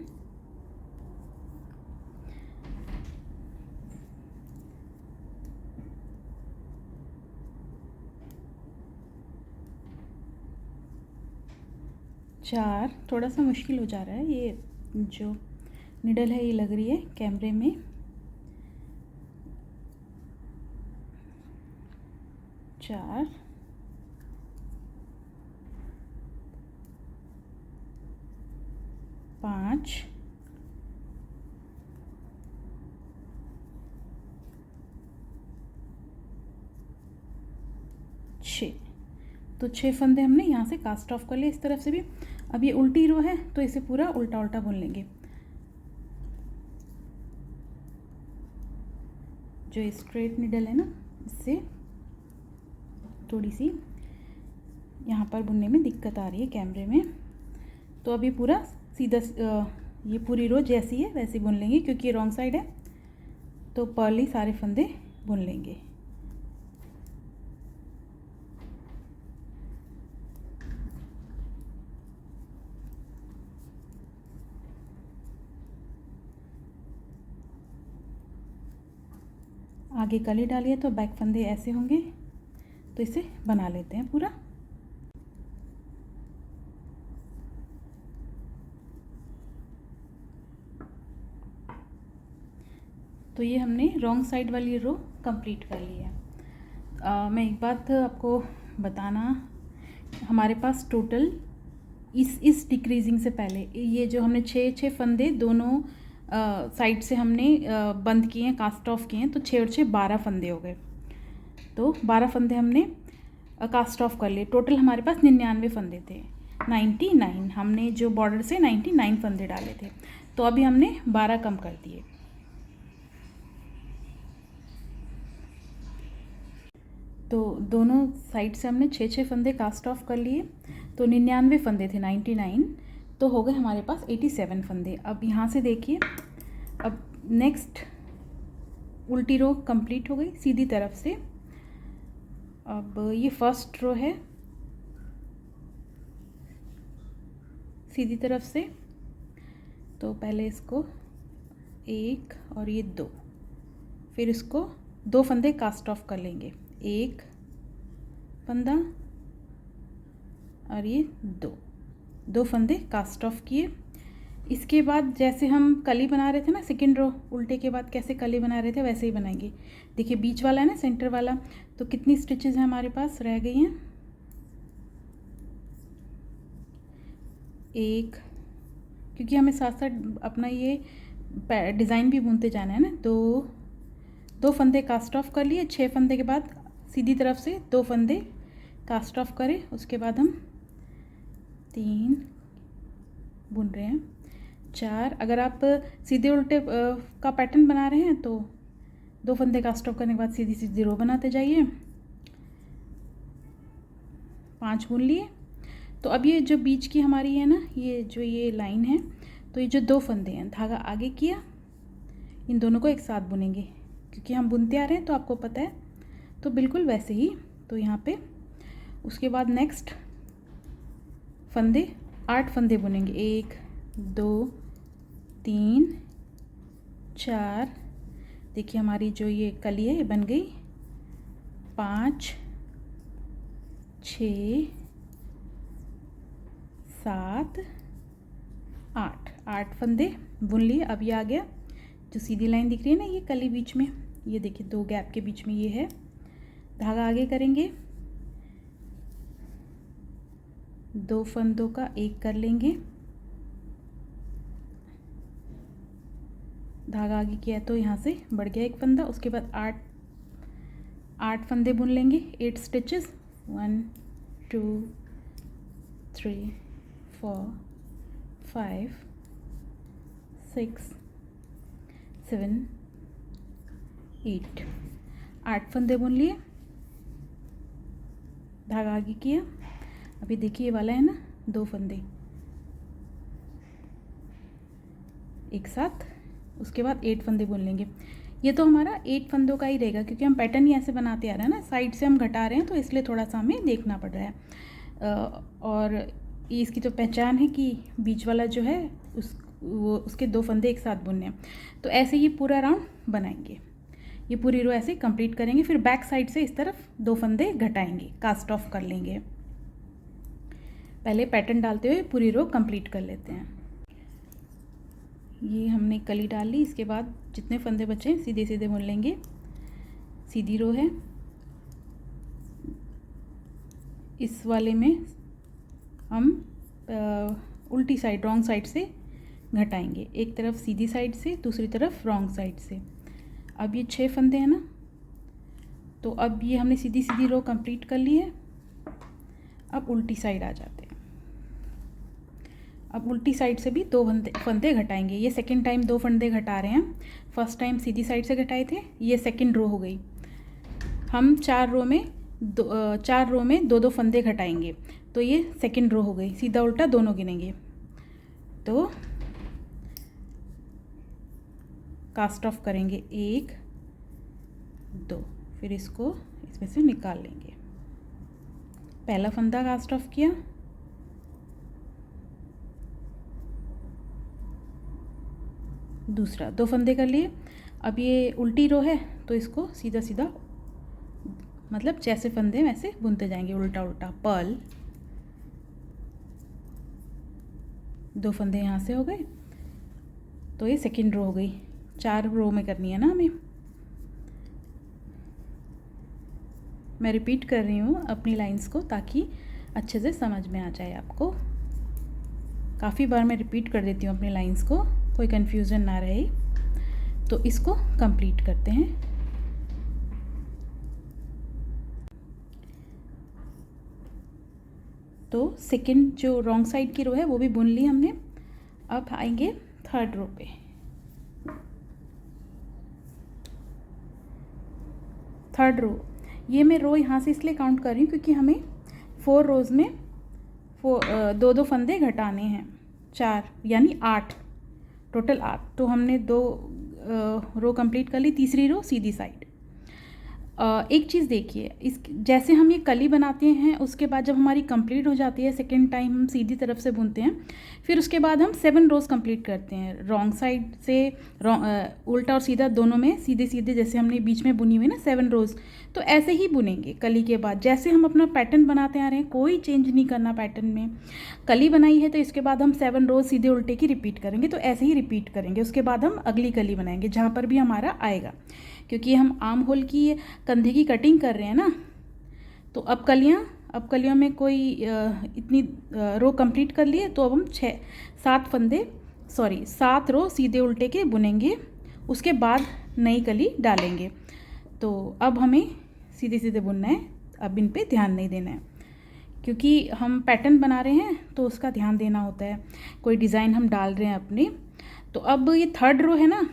चार। थोड़ा सा मुश्किल हो जा रहा है, ये जो निडल है ये लग रही है कैमरे में। चार, पाँच, छः। तो 6 फंदे हमने यहाँ से कास्ट ऑफ कर लिए इस तरफ से भी। अब ये उल्टी रो है तो इसे पूरा उल्टा उल्टा बुन लेंगे। जो स्ट्रेट निडल है ना, इससे थोड़ी सी यहाँ पर बुनने में दिक्कत आ रही है कैमरे में। तो अभी पूरा सीधा ये पूरी रो जैसी है वैसी बुन लेंगे, क्योंकि ये रॉन्ग साइड है तो पर्ली सारे फंदे बुन लेंगे। आगे कली डालिए तो बैक फंदे ऐसे होंगे, तो इसे बना लेते हैं पूरा। तो ये हमने रॉन्ग साइड वाली रो कंप्लीट कर ली है। मैं एक बात आपको बताना, हमारे पास टोटल इस डिक्रीजिंग से पहले ये जो हमने 6 फंदे दोनों साइड से हमने बंद किए हैं, कास्ट ऑफ किए हैं, तो 6 और 6 12 फंदे हो गए। तो 12 फंदे हमने कास्ट ऑफ कर लिए। टोटल हमारे पास 99 फंदे थे, 99। हमने जो बॉर्डर से 99 फंदे डाले थे, तो अभी हमने 12 कम कर दिए। तो दोनों साइड से हमने 6 फंदे कास्ट ऑफ कर लिए, तो 99 फंदे थे, 99 तो हो गए हमारे पास 87 फंदे। अब यहाँ से देखिए, अब नेक्स्ट उल्टी रो कंप्लीट हो गई सीधी तरफ से। अब ये फर्स्ट रो है सीधी तरफ से, तो पहले इसको 1 और ये 2, फिर इसको 2 फंदे कास्ट ऑफ कर लेंगे, 1 फंदा और ये 2 फंदे कास्ट ऑफ किए। इसके बाद जैसे हम कली बना रहे थे ना, सेकेंड रो उल्टे के बाद कैसे कली बना रहे थे वैसे ही बनाएंगे। देखिए बीच वाला है ना, सेंटर वाला, तो कितनी स्टिचेस हैं हमारे पास रह गई हैं, 1, क्योंकि हमें साथ साथ अपना ये डिज़ाइन भी बुनते जाना है ना। 2 फंदे कास्ट ऑफ कर लिए, 6 फंदे के बाद सीधी तरफ से 2 फंदे कास्ट ऑफ करें, उसके बाद हम 3 बुन रहे हैं, 4। अगर आप सीधे उल्टे का पैटर्न बना रहे हैं तो 2 फंदे कास्ट ऑफ करने के बाद सीधी सीधी रो बनाते जाइए। 5 बुन लिए। तो अब ये जो बीच की हमारी है ना, ये लाइन है, तो ये जो 2 फंदे हैं, धागा आगे किया, इन दोनों को एक साथ बुनेंगे क्योंकि हम बुनते आ रहे हैं तो आपको पता है। तो बिल्कुल वैसे ही, तो यहाँ पे उसके बाद नेक्स्ट फंदे 8 फंदे बुनेंगे। 1 2 3 4, देखिए हमारी जो ये कली है ये बन गई। 5 6 7 8 फंदे बुन लिए। अब ये आ गया जो सीधी लाइन दिख रही है ना, ये कली बीच में, ये देखिए 2 गैप के बीच में ये है। धागा आगे करेंगे, 2 फंदों का एक कर लेंगे, धागा आगे किया तो यहाँ से बढ़ गया एक फंदा। उसके बाद 8 फंदे बुन लेंगे, 8 स्टिचेस। 1 2 3 4 5 6 7 8 फंदे बुन लिए, धागा आगे किया। अभी देखिए ये वाला है ना, 2 फंदे एक साथ, उसके बाद 8 फंदे बुन लेंगे। ये तो हमारा 8 फंदों का ही रहेगा क्योंकि हम पैटर्न ही ऐसे बनाते आ रहे हैं ना, साइड से हम घटा रहे हैं तो इसलिए थोड़ा सा हमें देखना पड़ रहा है। और ये इसकी तो पहचान है कि बीच वाला जो है उसके 2 फंदे एक साथ बुनने हैं। तो ऐसे ही पूरा राउंड बनाएंगे, ये पूरी रो ऐसे कंप्लीट करेंगे। फिर बैक साइड से इस तरफ 2 फंदे घटाएंगे, कास्ट ऑफ कर लेंगे। पहले पैटर्न डालते हुए पूरी रो कंप्लीट कर लेते हैं। ये हमने कली डाल ली, इसके बाद जितने फंदे बचे सीधे सीधे बुन लेंगे। सीधी रो है, इस वाले में हम उल्टी साइड रॉन्ग साइड से घटाएंगे, एक तरफ सीधी साइड से, दूसरी तरफ रॉन्ग साइड से। अब ये 6 फंदे हैं ना, तो अब ये हमने सीधी सीधी रो कंप्लीट कर ली है। अब उल्टी साइड आ जाते हैं। अब उल्टी साइड से भी 2 फंदे घटाएंगे। ये सेकंड टाइम 2 फंदे घटा रहे हैं, फर्स्ट टाइम सीधी साइड से घटाए थे, ये सेकंड रो हो गई। हम 4 रो में 2 फंदे घटाएंगे, तो ये सेकंड रो हो गई। सीधा उल्टा दोनों गिनेंगे, तो कास्ट ऑफ करेंगे 1 2, फिर इसको इसमें से निकाल लेंगे। पहला फंदा कास्ट ऑफ किया, दूसरा, 2 फंदे कर लिए। अब ये उल्टी रो है तो इसको सीधा सीधा, मतलब जैसे फंदे वैसे बुनते जाएंगे, उल्टा उल्टा पर्ल। 2 फंदे यहाँ से हो गए, तो ये सेकंड रो हो गई। 4 रो में करनी है ना हमें। मैं रिपीट कर रही हूँ अपनी लाइंस को ताकि अच्छे से समझ में आ जाए आपको। काफ़ी बार मैं रिपीट कर देती हूँ अपनी लाइंस को, कोई कन्फ्यूज़न ना रहे। तो इसको कंप्लीट करते हैं। तो सेकंड जो रॉन्ग साइड की रो है वो भी बुन ली हमने। अब आएंगे थर्ड रो पे। थर्ड रो, ये मैं रो यहाँ से इसलिए काउंट कर रही हूँ क्योंकि हमें 4 रोज़ में 2 फंदे घटाने हैं। 4 यानी 8, टोटल 8। तो हमने 2 रो कंप्लीट कर ली, तीसरी रो सीधी साइड। एक चीज़ देखिए, इस जैसे हम ये कली बनाते हैं, उसके बाद जब हमारी कंप्लीट हो जाती है, सेकेंड टाइम हम सीधी तरफ से बुनते हैं, फिर उसके बाद हम 7 रोज़ कंप्लीट करते हैं रॉन्ग साइड से। उल्टा और सीधा दोनों में सीधे सीधे, जैसे हमने बीच में बुनी हुई ना 7 रोज़, तो ऐसे ही बुनेंगे कली के बाद। जैसे हम अपना पैटर्न बनाते आ रहे हैं, कोई चेंज नहीं करना पैटर्न में। कली बनाई है तो इसके बाद हम 7 रोज़ सीधे उल्टे की रिपीट करेंगे, तो ऐसे ही रिपीट करेंगे। उसके बाद हम अगली कली बनाएंगे जहाँ पर भी हमारा आएगा, क्योंकि हम आर्म होल की कंधे की कटिंग कर रहे हैं ना। तो अब कलियों में कोई इतनी रो कंप्लीट कर लिए, तो अब हम 7 रो सीधे उल्टे के बुनेंगे, उसके बाद नई कली डालेंगे। तो अब हमें सीधे सीधे बुनना है, अब इन पे ध्यान नहीं देना है, क्योंकि हम पैटर्न बना रहे हैं तो उसका ध्यान देना होता है। कोई डिज़ाइन हम डाल रहे हैं अपने। तो अब ये थर्ड रो है ना,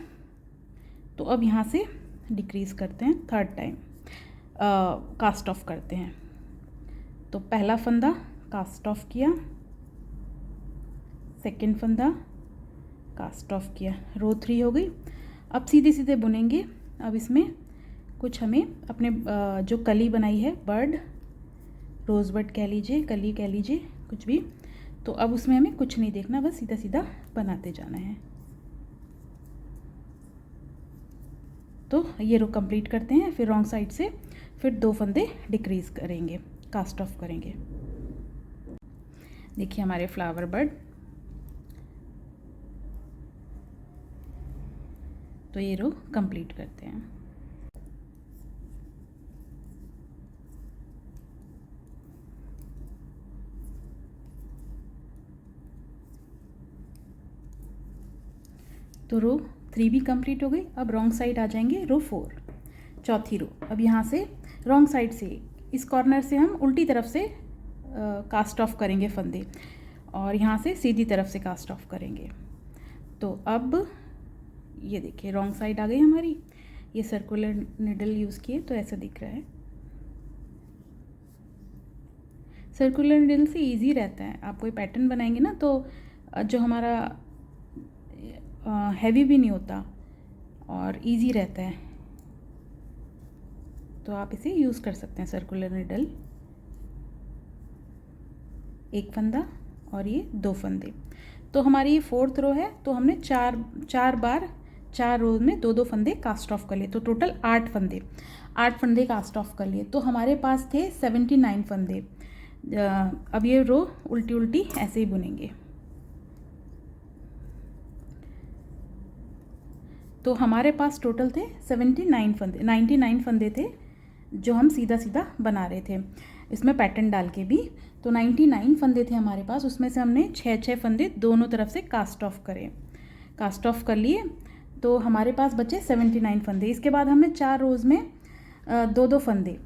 तो अब यहाँ से डिक्रीज़ करते हैं, थर्ड टाइम कास्ट ऑफ करते हैं। तो पहला फंदा कास्ट ऑफ किया, सेकंड फंदा कास्ट ऑफ किया, रो 3 हो गई। अब सीधे सीधे बुनेंगे। अब इसमें कुछ हमें अपने जो कली बनाई है, बर्ड, रोज़ बर्ड कह लीजिए, कली कह लीजिए, कुछ भी, तो अब उसमें हमें कुछ नहीं देखना, बस सीधा सीधा बनाते जाना है। तो ये रो कंप्लीट करते हैं, फिर रॉन्ग साइड से फिर 2 फंदे डिक्रीज़ करेंगे, कास्ट ऑफ करेंगे। देखिए हमारे फ्लावर बर्ड, तो ये रो कंप्लीट करते हैं। तो रो 3 भी कंप्लीट हो गई। अब रॉन्ग साइड आ जाएंगे, रो 4, चौथी रो। अब यहाँ से रॉन्ग साइड से इस कॉर्नर से हम उल्टी तरफ से कास्ट ऑफ करेंगे फंदे, और यहाँ से सीधी तरफ से कास्ट ऑफ करेंगे। तो अब ये देखिए रॉन्ग साइड आ गई हमारी। ये सर्कुलर निडल यूज़ किए तो ऐसा दिख रहा है। सर्कुलर निडल से इजी रहता है, आप कोई पैटर्न बनाएंगे ना तो जो हमारा हैवी भी नहीं होता और इजी रहता है, तो आप इसे यूज़ कर सकते हैं सर्कुलर निडल। एक फंदा और ये 2 फंदे। तो हमारी ये 4th रो है, तो हमने चार बार 4 रो में 2-2 फंदे कास्ट ऑफ कर लिए, तो टोटल 8 फंदे कास्ट ऑफ कर लिए। तो हमारे पास थे 79 फंदे। अब ये रो उल्टी उल्टी ऐसे ही बुनेंगे। तो हमारे पास टोटल थे 79 फंदे, 99 फंदे थे जो हम सीधा सीधा बना रहे थे इसमें पैटर्न डाल के भी। तो 99 फंदे थे हमारे पास, उसमें से हमने 6 फंदे दोनों तरफ से कास्ट ऑफ करे, कास्ट ऑफ कर लिए। तो हमारे पास बचे 79 फंदे। इसके बाद हमने 4 रोज़ में 2-2 फंदे,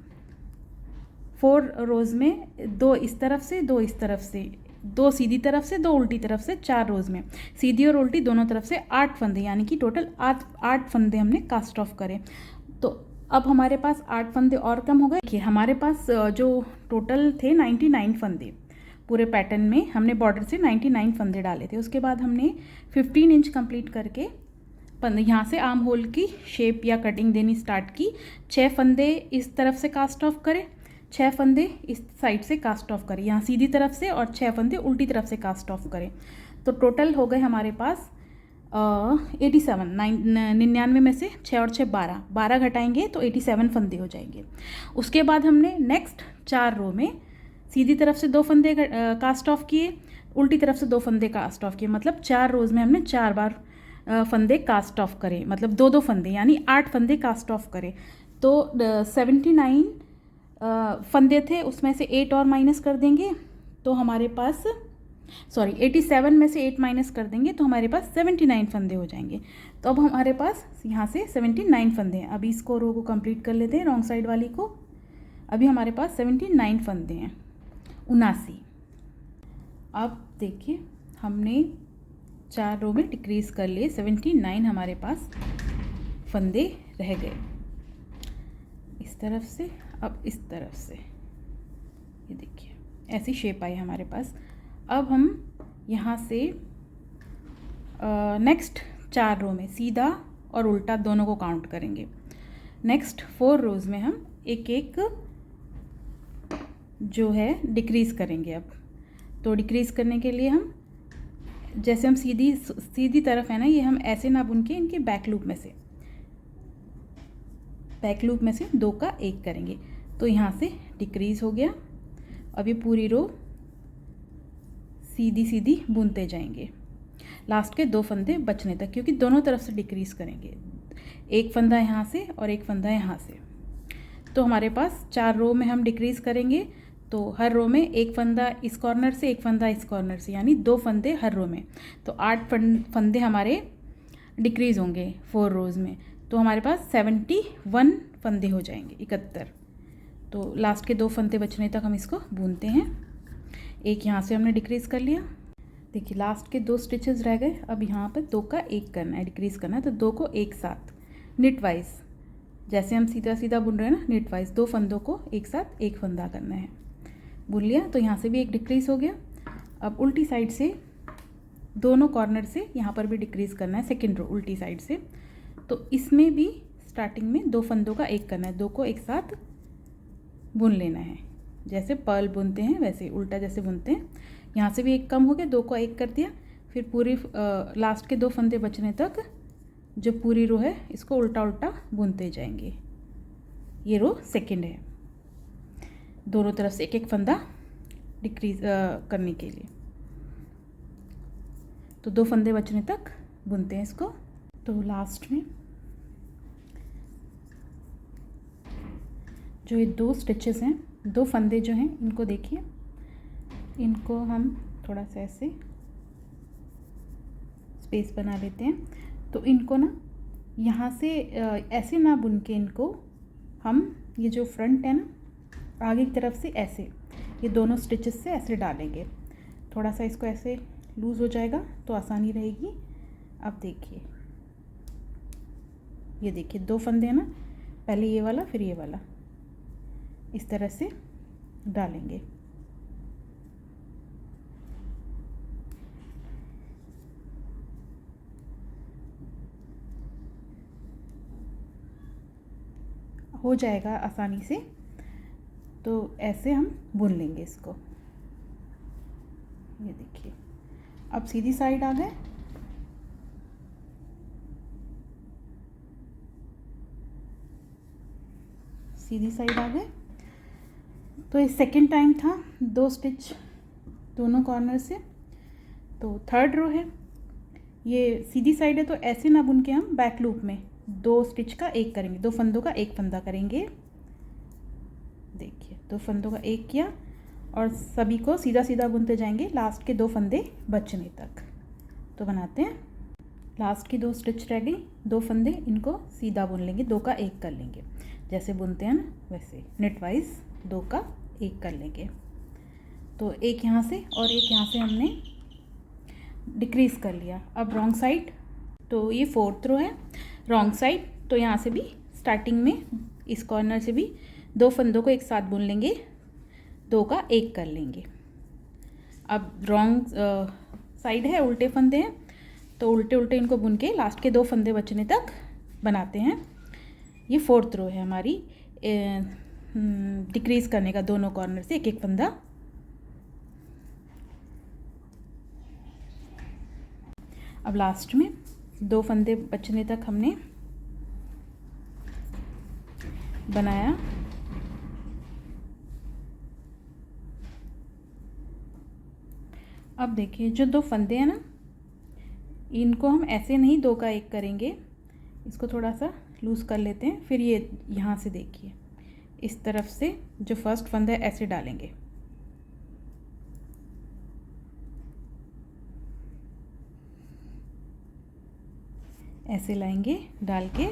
4 रोज़ में 2 इस तरफ से 2 इस तरफ से, 2 सीधी तरफ से 2 उल्टी तरफ से, 4 रोज़ में सीधी और उल्टी दोनों तरफ से 8 फंदे, यानी कि टोटल 8 फंदे हमने कास्ट ऑफ करे। तो अब हमारे पास 8 फंदे और कम हो गए। देखिए हमारे पास जो टोटल थे 99 फंदे, पूरे पैटर्न में हमने बॉर्डर से 99 फंदे डाले थे। उसके बाद हमने 15 इंच कंप्लीट करके यहाँ से आर्म होल की शेप या कटिंग देनी स्टार्ट की। 6 फंदे इस तरफ से कास्ट ऑफ करें, 6 फंदे इस साइड से कास्ट ऑफ करें, यहाँ सीधी तरफ से, और 6 फंदे उल्टी तरफ से कास्ट ऑफ करें। तो टोटल हो गए हमारे पास 87, 99 में से 6 और 6 12 घटाएंगे तो 87 फंदे हो जाएंगे। उसके बाद हमने नेक्स्ट 4 रो में सीधी तरफ से 2 फंदे कास्ट ऑफ किए, उल्टी तरफ से 2 फंदे कास्ट ऑफ किए, मतलब 4 रोज़ में हमने 4 बार फंदे कास्ट ऑफ करे, मतलब 2-2 फंदे, यानी 8 फंदे कास्ट ऑफ करे। तो 79 फंदे थे, उसमें से 8 और माइनस कर देंगे तो हमारे पास 87 में से 8 माइनस कर देंगे तो हमारे पास 79 फंदे हो जाएंगे। तो अब हमारे पास यहाँ से 79 फंदे हैं। अभी इसको रो को कंप्लीट कर लेते हैं, रॉन्ग साइड वाली को। अभी हमारे पास 79 फंदे हैं, 79। अब देखिए हमने 4 रो में डिक्रीज़ कर लिए, 79 हमारे पास फंदे रह गए। इस तरफ से, अब इस तरफ से, ये देखिए ऐसी शेप आई हमारे पास। अब हम यहाँ से नेक्स्ट 4 रो में सीधा और उल्टा दोनों को काउंट करेंगे। नेक्स्ट 4 रोज़ में हम एक एक जो है डिक्रीज़ करेंगे। अब तो डिक्रीज़ करने के लिए हम, जैसे हम सीधी तरफ है ना, ये हम ऐसे ना बुन के इनके बैक लूप में से 2 का 1 करेंगे। तो यहाँ से डिक्रीज़ हो गया। अब ये पूरी रो सीधी सीधी बुनते जाएंगे लास्ट के 2 फंदे बचने तक, क्योंकि दोनों तरफ से डिक्रीज़ करेंगे, एक फंदा यहाँ से और एक फंदा यहाँ से। तो हमारे पास 4 रो में हम डिक्रीज़ करेंगे, तो हर रो में एक फंदा इस कॉर्नर से, एक फंदा इस कॉर्नर से, यानी 2 फंदे हर रो में। तो 8 फंदे हमारे डिक्रीज़ होंगे 4 रोज़ में। तो हमारे पास 71 फंदे हो जाएंगे, 71। तो लास्ट के 2 फंदे बचने तक हम इसको बुनते हैं। एक यहाँ से हमने डिक्रीज़ कर लिया। देखिए लास्ट के 2 स्टिचेस रह गए। अब यहाँ पर 2 का 1 करना है, डिक्रीज़ करना है। तो 2 को एक साथ निट वाइज, जैसे हम सीधा सीधा बुन रहे हैं ना, निट वाइज 2 फंदों को एक साथ एक फंदा करना है। बुन लिया। तो यहाँ से भी एक डिक्रीज़ हो गया। अब उल्टी साइड से दोनों कॉर्नर से यहाँ पर भी डिक्रीज़ करना है, सेकेंड रो उल्टी साइड से। तो इसमें भी स्टार्टिंग में 2 फंदों का एक करना है, 2 को एक साथ बुन लेना है। जैसे पर्ल बुनते हैं वैसे उल्टा जैसे बुनते हैं। यहाँ से भी एक कम हो गया, 2 को एक कर दिया। फिर पूरी लास्ट के 2 फंदे बचने तक जो पूरी रो है इसको उल्टा उल्टा बुनते जाएंगे। ये रो सेकंड है, दोनों तरफ से एक एक फंदा डिक्रीज करने के लिए। तो 2 फंदे बचने तक बुनते हैं इसको। तो लास्ट में जो ये 2 स्टिचेस हैं, 2 फंदे जो हैं, इनको देखिए, इनको हम थोड़ा सा ऐसे स्पेस बना लेते हैं। तो इनको ना यहाँ से ऐसे ना बुन के इनको हम ये जो फ्रंट है ना आगे की तरफ से ऐसे ये दोनों स्टिचेस से ऐसे डालेंगे। थोड़ा सा इसको ऐसे लूज़ हो जाएगा तो आसानी रहेगी। अब देखिए, ये देखिए 2 फंदे हैं ना, पहले ये वाला फिर ये वाला, इस तरह से डालेंगे। हो जाएगा आसानी से। तो ऐसे हम बुन लेंगे इसको। ये देखिए, अब सीधी साइड आ गए। सीधी साइड आ गए। तो ये सेकंड टाइम था 2 स्टिच दोनों कॉर्नर से। तो थर्ड रो है, ये सीधी साइड है तो ऐसे ना बुन के हम बैक लूप में 2 स्टिच का एक करेंगे, 2 फंदों का एक फंदा करेंगे। देखिए 2 फंदों का एक किया और सभी को सीधा सीधा बुनते जाएंगे लास्ट के 2 फंदे बचने तक। तो बनाते हैं। लास्ट की 2 स्टिच रह गई, 2 फंदे, इनको सीधा बुन लेंगे, 2 का एक कर लेंगे। जैसे बुनते हैं ना वैसे नेट वाइज 2 का एक कर लेंगे। तो एक यहाँ से और एक यहाँ से हमने डिक्रीज़ कर लिया। अब रॉन्ग साइड, तो ये 4th रो है, रॉन्ग साइड। तो यहाँ से भी स्टार्टिंग में इस कॉर्नर से भी 2 फंदों को एक साथ बुन लेंगे, 2 का एक कर लेंगे। अब रॉन्ग साइड है, उल्टे फंदे हैं, तो उल्टे उल्टे इनको बुन के लास्ट के 2 फंदे बचने तक बनाते हैं। ये 4th रो है हमारी, डिक्रीज़ करने का, दोनों कॉर्नर से एक एक फंदा। अब लास्ट में 2 फंदे बचने तक हमने बनाया। अब देखिए जो 2 फंदे हैं ना, इनको हम ऐसे नहीं 2 का एक करेंगे, इसको थोड़ा सा लूज़ कर लेते हैं। फिर ये यहाँ से देखिए इस तरफ से जो फर्स्ट फंदा है ऐसे डालेंगे। ऐसे लाएंगे डाल के,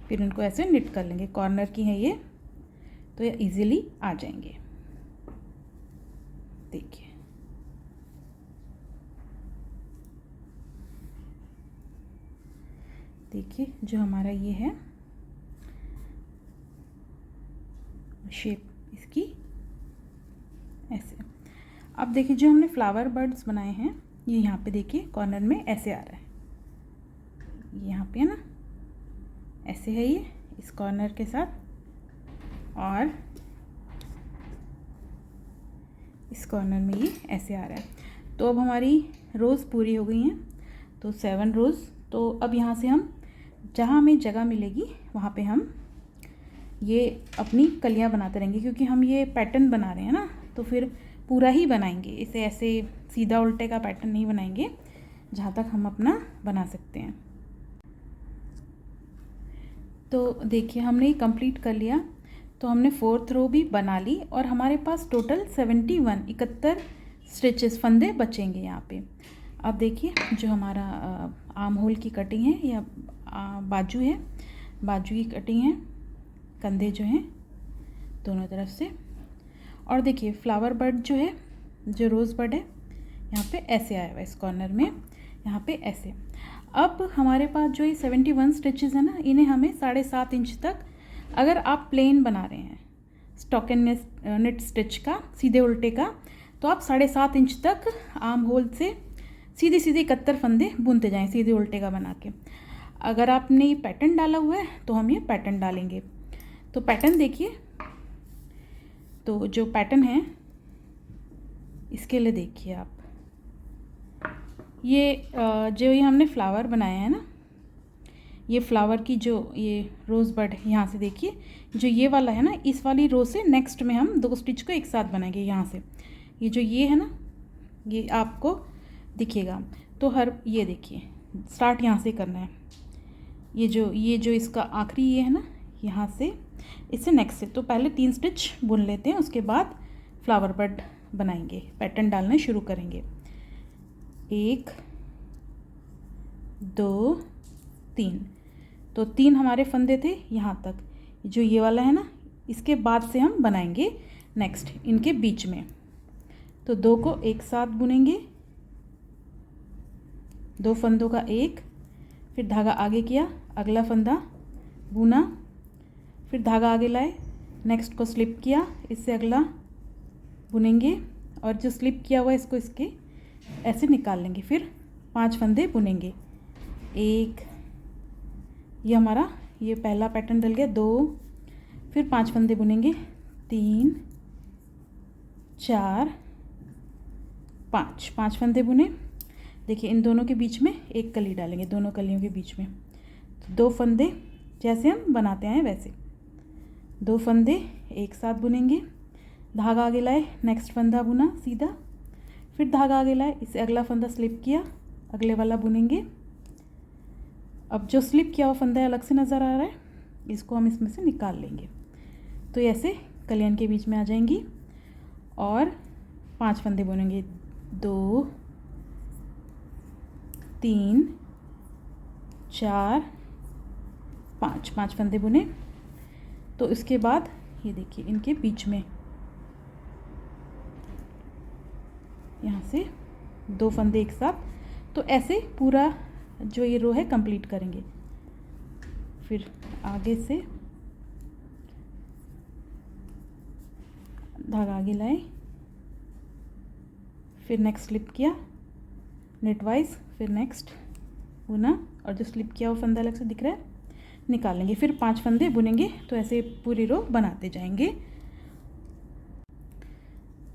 फिर इनको ऐसे निट कर लेंगे। कॉर्नर की है ये, तो ये इजीली आ जाएंगे। देखिए देखिए जो हमारा ये है शेप इसकी ऐसे। अब देखिए जो हमने फ्लावर बर्ड्स बनाए हैं, ये यहाँ पे देखिए कॉर्नर में ऐसे आ रहा है, यहाँ पे है ना ऐसे है ये इस कॉर्नर के साथ, और इस कॉर्नर में ये ऐसे आ रहा है। तो अब हमारी रोज़ पूरी हो गई हैं, तो 7 रोज़। तो अब यहाँ से हम जहाँ हमें जगह मिलेगी वहाँ पे हम ये अपनी कलियाँ बनाते रहेंगे, क्योंकि हम ये पैटर्न बना रहे हैं ना, तो फिर पूरा ही बनाएंगे इसे, ऐसे सीधा उल्टे का पैटर्न नहीं बनाएंगे, जहाँ तक हम अपना बना सकते हैं। तो देखिए हमने ये कंप्लीट कर लिया। तो हमने 4th रो भी बना ली और हमारे पास टोटल 71 स्टिचेस फंदे बचेंगे यहाँ पे। अब देखिए जो हमारा आर्म होल की कटिंग है या बाजू है, बाजू की कटिंग है, कंधे जो हैं दोनों तरफ से। और देखिए फ्लावर बर्ड जो है, जो रोज़ बर्ड है, यहाँ पे ऐसे आया हुआ है इस कॉर्नर में, यहाँ पे ऐसे। अब हमारे पास जो ये 71 स्टिचेस है ना, इन्हें हमें 7.5 इंच तक, अगर आप प्लेन बना रहे हैं स्टॉकिन निट स्टिच का, सीधे उल्टे का। तो आप 7.5 इंच तक आर्म होल से सीधे सीधे 71 फंदे बुनते जाएं, सीधे उल्टे का बना के। अगर आपने ये पैटर्न डाला हुआ है तो हम ये पैटर्न डालेंगे। तो पैटर्न देखिए, तो जो पैटर्न है इसके लिए देखिए आप, ये जो ये हमने फ्लावर बनाया है ना, ये फ्लावर की जो ये रोज़ बड यहाँ से देखिए, जो ये वाला है ना, इस वाली रो से नेक्स्ट में हम 2 स्टिच को एक साथ बनाएंगे यहाँ से। ये जो ये है ना, ये आपको दिखेगा। तो हर ये देखिए स्टार्ट यहाँ से करना है। ये जो इसका आखिरी ये है ना, यहाँ से इससे नेक्स्ट से। तो पहले 3 स्टिच बुन लेते हैं, उसके बाद फ्लावर बड बनाएंगे, पैटर्न डालना शुरू करेंगे। 1 2 3। तो 3 हमारे फंदे थे यहाँ तक। जो ये वाला है ना, इसके बाद से हम बनाएंगे नेक्स्ट इनके बीच में। तो 2 को एक साथ बुनेंगे, 2 फंदों का एक, फिर धागा आगे किया, अगला फंदा बुना, फिर धागा आगे लाए, नेक्स्ट को स्लिप किया, इससे अगला बुनेंगे, और जो स्लिप किया हुआ है इसको इसके ऐसे निकाल लेंगे। फिर 5 फंदे बुनेंगे। 1, ये हमारा ये पहला पैटर्न डल गया। 2, फिर 5 फंदे बुनेंगे। 3 4 5, 5 फंदे बुने। देखिए इन दोनों के बीच में एक कली डालेंगे, दोनों कलियों के बीच में। तो 2 फंदे जैसे हम बनाते हैं वैसे 2 फंदे एक साथ बुनेंगे, धागा आगे लाए, नेक्स्ट फंदा बुना सीधा, फिर धागा आगे लाए, इससे अगला फंदा स्लिप किया, अगले वाला बुनेंगे। अब जो स्लिप किया हुआ फंदा अलग से नज़र आ रहा है, इसको हम इसमें से निकाल लेंगे। तो ऐसे कलियन के बीच में आ जाएंगी और 5 फंदे बुनेंगे। 2 3 4 5, 5 फंदे बुने। तो इसके बाद ये देखिए इनके बीच में यहाँ से 2 फंदे एक साथ। तो ऐसे पूरा जो ये रो है कंप्लीट करेंगे। फिर आगे से धागा आगे लाए, फिर नेक्स्ट स्लिप किया नेट वाइज, फिर नेक्स्ट बुना, और जो स्लिप किया वो फंदा अलग से दिख रहा है निकाल लेंगे। फिर 5 फंदे बुनेंगे। तो ऐसे पूरी रो बनाते जाएंगे।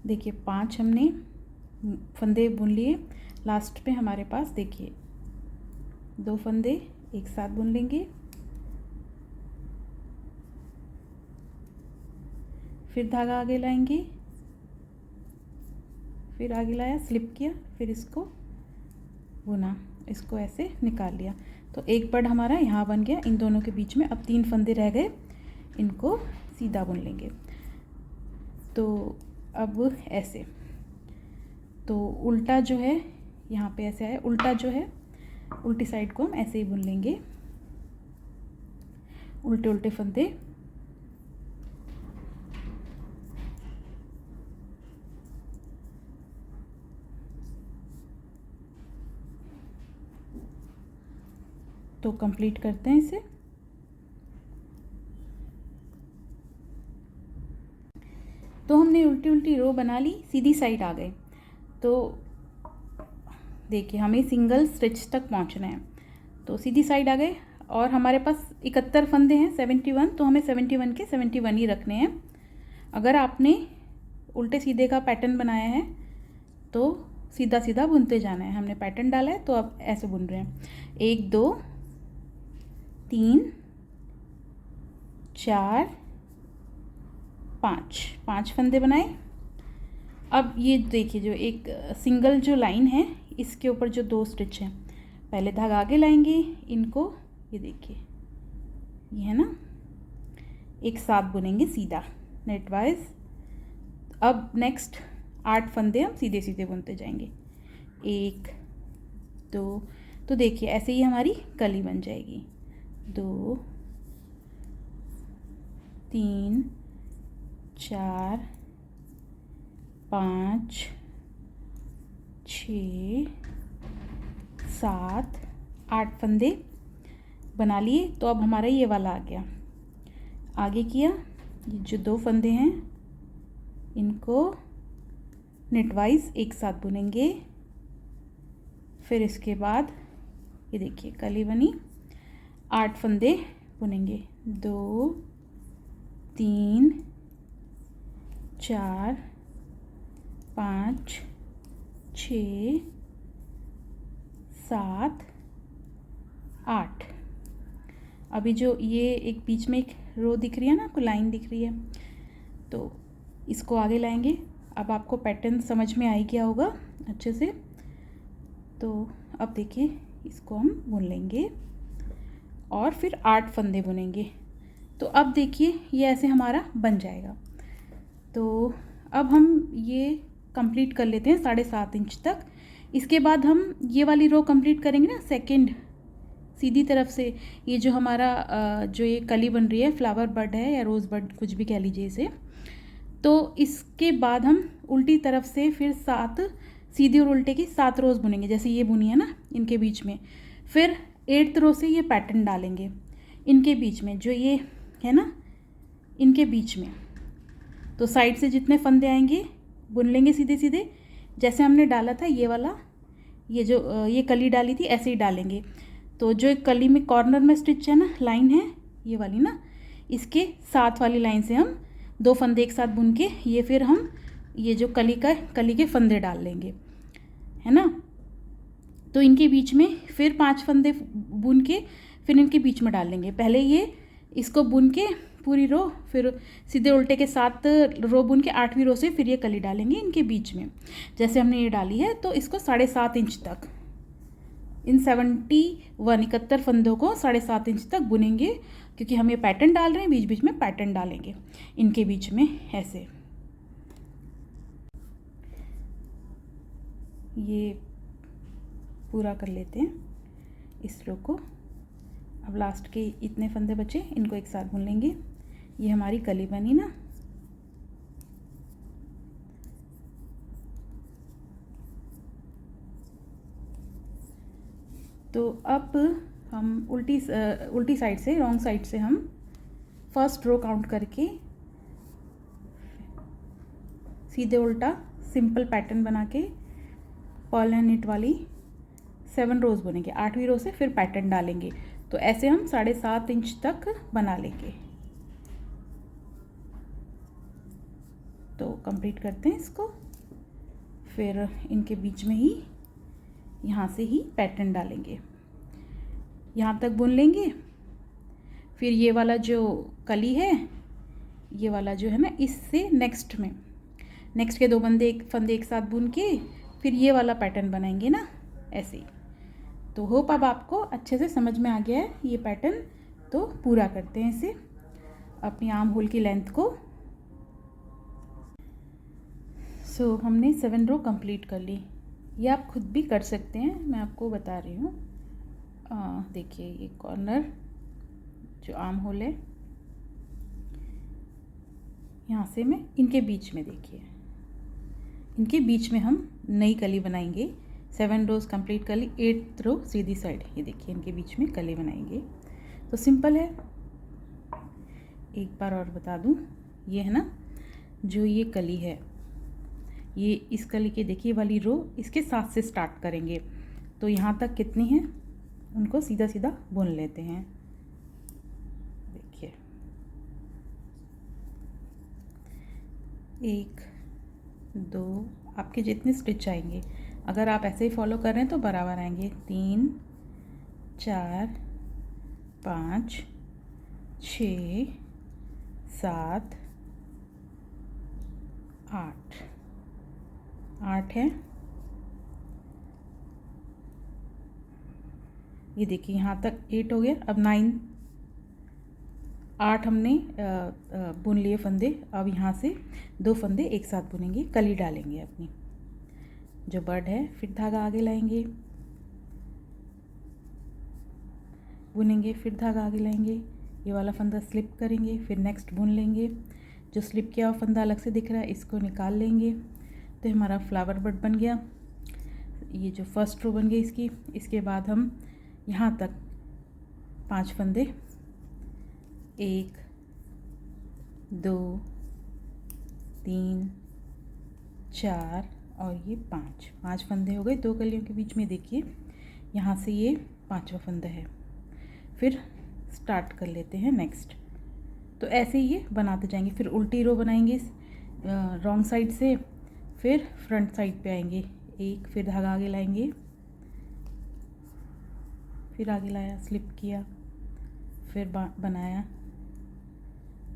देखिए 5 हमने फंदे बुन लिए। लास्ट पे हमारे पास देखिए 2 फंदे एक साथ बुन लेंगे, फिर धागा आगे लाएंगे, फिर आगे लाया, स्लिप किया, फिर इसको बुना, इसको ऐसे निकाल लिया। तो एक बड हमारा यहाँ बन गया इन दोनों के बीच में। अब 3 फंदे रह गए, इनको सीधा बुन लेंगे। तो अब ऐसे, तो उल्टा जो है यहाँ पे ऐसे है, उल्टा जो है उल्टी साइड को हम ऐसे ही बुन लेंगे, उल्टे उल्टे फंदे। तो कंप्लीट करते हैं इसे। तो हमने उल्टी उल्टी रो बना ली, सीधी साइड आ गए। तो देखिए हमें सिंगल स्टिच तक पहुंचना है। तो सीधी साइड आ गए और हमारे पास 71 फंदे हैं, 71। तो हमें 71 के 71 ही रखने हैं। अगर आपने उल्टे सीधे का पैटर्न बनाया है तो सीधा सीधा बुनते जाना है। हमने पैटर्न डाला है तो अब ऐसे बुन रहे हैं। 1 2 3 4 5, 5 फंदे बनाए। अब ये देखिए जो एक सिंगल जो लाइन है इसके ऊपर जो 2 स्टिच हैं, पहले धागा आगे लाएंगे, इनको ये देखिए ये है ना, एक साथ बुनेंगे सीधा नेट वाइज। अब नेक्स्ट 8 फंदे हम सीधे सीधे बुनते जाएंगे। 1 2, तो देखिए ऐसे ही हमारी कली बन जाएगी। 2 3 4 5 6 7 8 फंदे बना लिए। तो अब हमारा ये वाला आ गया, आगे किया, ये जो 2 फंदे हैं इनको नेटवाइज एक साथ बुनेंगे। फिर इसके बाद ये देखिए कली बनी, 8 फंदे बुनेंगे, 2 3 4 5 6 7 8। अभी जो ये एक बीच में एक रो दिख रही है ना, आपको लाइन दिख रही है, तो इसको आगे लाएंगे। अब आपको पैटर्न समझ में आ ही गया होगा अच्छे से। तो अब देखिए इसको हम बुन लेंगे और फिर 8 फंदे बुनेंगे। तो अब देखिए ये ऐसे हमारा बन जाएगा। तो अब हम ये कंप्लीट कर लेते हैं 7.5 इंच तक। इसके बाद हम ये वाली रो कंप्लीट करेंगे ना, सेकंड सीधी तरफ से। ये जो हमारा जो ये कली बन रही है, फ्लावर बड है या रोज़ बड कुछ भी कह लीजिए इसे, तो इसके बाद हम उल्टी तरफ से फिर 7 सीधी और उल्टे की 7 रोज़ बुनेंगे, जैसे ये बुनी है ना इनके बीच में। फिर 8th रो से ये पैटर्न डालेंगे इनके बीच में, जो ये है ना इनके बीच में। तो साइड से जितने फंदे आएंगे बुन लेंगे सीधे सीधे, जैसे हमने डाला था ये वाला, ये जो ये कली डाली थी ऐसे ही डालेंगे। तो जो एक कली में कॉर्नर में स्टिच है ना, लाइन है ये वाली ना, इसके साथ वाली लाइन से हम 2 फंदे एक साथ बुन के ये फिर हम ये जो कली के फंदे डाल लेंगे, है ना। तो इनके बीच में फिर 5 फंदे बुन के फिर इनके बीच में डाल लेंगे। पहले ये इसको बुन के पूरी रो, फिर सीधे उल्टे के 7 रो बुन के 8वीं रो से फिर ये कली डालेंगे इनके बीच में, जैसे हमने ये डाली है। तो इसको 7.5 इंच तक, इन 71 फंदों को 7.5 इंच तक बुनेंगे, क्योंकि हम ये पैटर्न डाल रहे हैं, बीच बीच में पैटर्न डालेंगे इनके बीच में ऐसे। ये पूरा कर लेते हैं इस रो को। अब लास्ट के इतने फंदे बचे, इनको एक साथ बुन लेंगे। ये हमारी कली बनी ना, तो अब हम उल्टी साइड से, रॉन्ग साइड से हम फर्स्ट रो काउंट करके सीधे उल्टा सिंपल पैटर्न बना के पर्ल एंड निट वाली 7 रोज़ बुनेंगे। 8वीं रो से फिर पैटर्न डालेंगे। तो ऐसे हम 7.5 इंच तक बना लेंगे। तो कंप्लीट करते हैं इसको। फिर इनके बीच में ही यहाँ से ही पैटर्न डालेंगे, यहाँ तक बुन लेंगे। फिर ये वाला जो कली है, ये वाला जो है ना, इससे नेक्स्ट के 2 फंदे एक साथ बुन के फिर ये वाला पैटर्न बनाएंगे ना, ऐसे ही। तो होप अब आपको अच्छे से समझ में आ गया है ये पैटर्न। तो पूरा करते हैं इसे, अपनी आर्म होल की लेंथ को। सो हमने 7 रो कंप्लीट कर ली। ये आप खुद भी कर सकते हैं, मैं आपको बता रही हूँ। देखिए ये कॉर्नर जो आर्म होल है, यहाँ से मैं इनके बीच में, देखिए इनके बीच में हम नई कली बनाएंगे। 7 रोज़ कंप्लीट कर ली, 8th रो सीधी साइड, ये देखिए इनके बीच में कली बनाएंगे। तो सिंपल है। एक बार और बता दूँ, ये है ना जो ये कली है, ये इस कली के देखिए वाली रो इसके साथ से स्टार्ट करेंगे। तो यहाँ तक कितनी है उनको सीधा सीधा बुन लेते हैं। देखिए 1 2, आपके जितने स्टिच आएंगे, अगर आप ऐसे ही फॉलो कर रहे हैं तो बराबर आएंगे। 3 4 5 6 7 8 है। ये देखिए यहाँ तक 8 हो गया। अब 8 हमने बुन लिए फंदे। अब यहाँ से 2 फंदे एक साथ बुनेंगे, कली डालेंगे अपनी जो बर्ड है। फिर धागा आगे लाएंगे, बुनेंगे, फिर धागा आगे लाएंगे, ये वाला फंदा स्लिप करेंगे, फिर नेक्स्ट बुन लेंगे। जो स्लिप किया हुआ फंदा अलग से दिख रहा है इसको निकाल लेंगे। तो हमारा फ्लावर बर्ड बन गया। ये जो फर्स्ट रो बन गई इसकी। इसके बाद हम यहाँ तक 5 फंदे, 1 2 3 4 और ये 5 फंदे हो गए 2 कलियों के बीच में। देखिए यहाँ से ये 5वां फंदा है। फिर स्टार्ट कर लेते हैं नेक्स्ट। तो ऐसे ही ये बनाते जाएंगे। फिर उल्टी रो बनाएंगे रॉन्ग साइड से, फिर फ्रंट साइड पे आएंगे एक, फिर धागा आगे लाएंगे, फिर आगे लाया, स्लिप किया, फिर बनाया,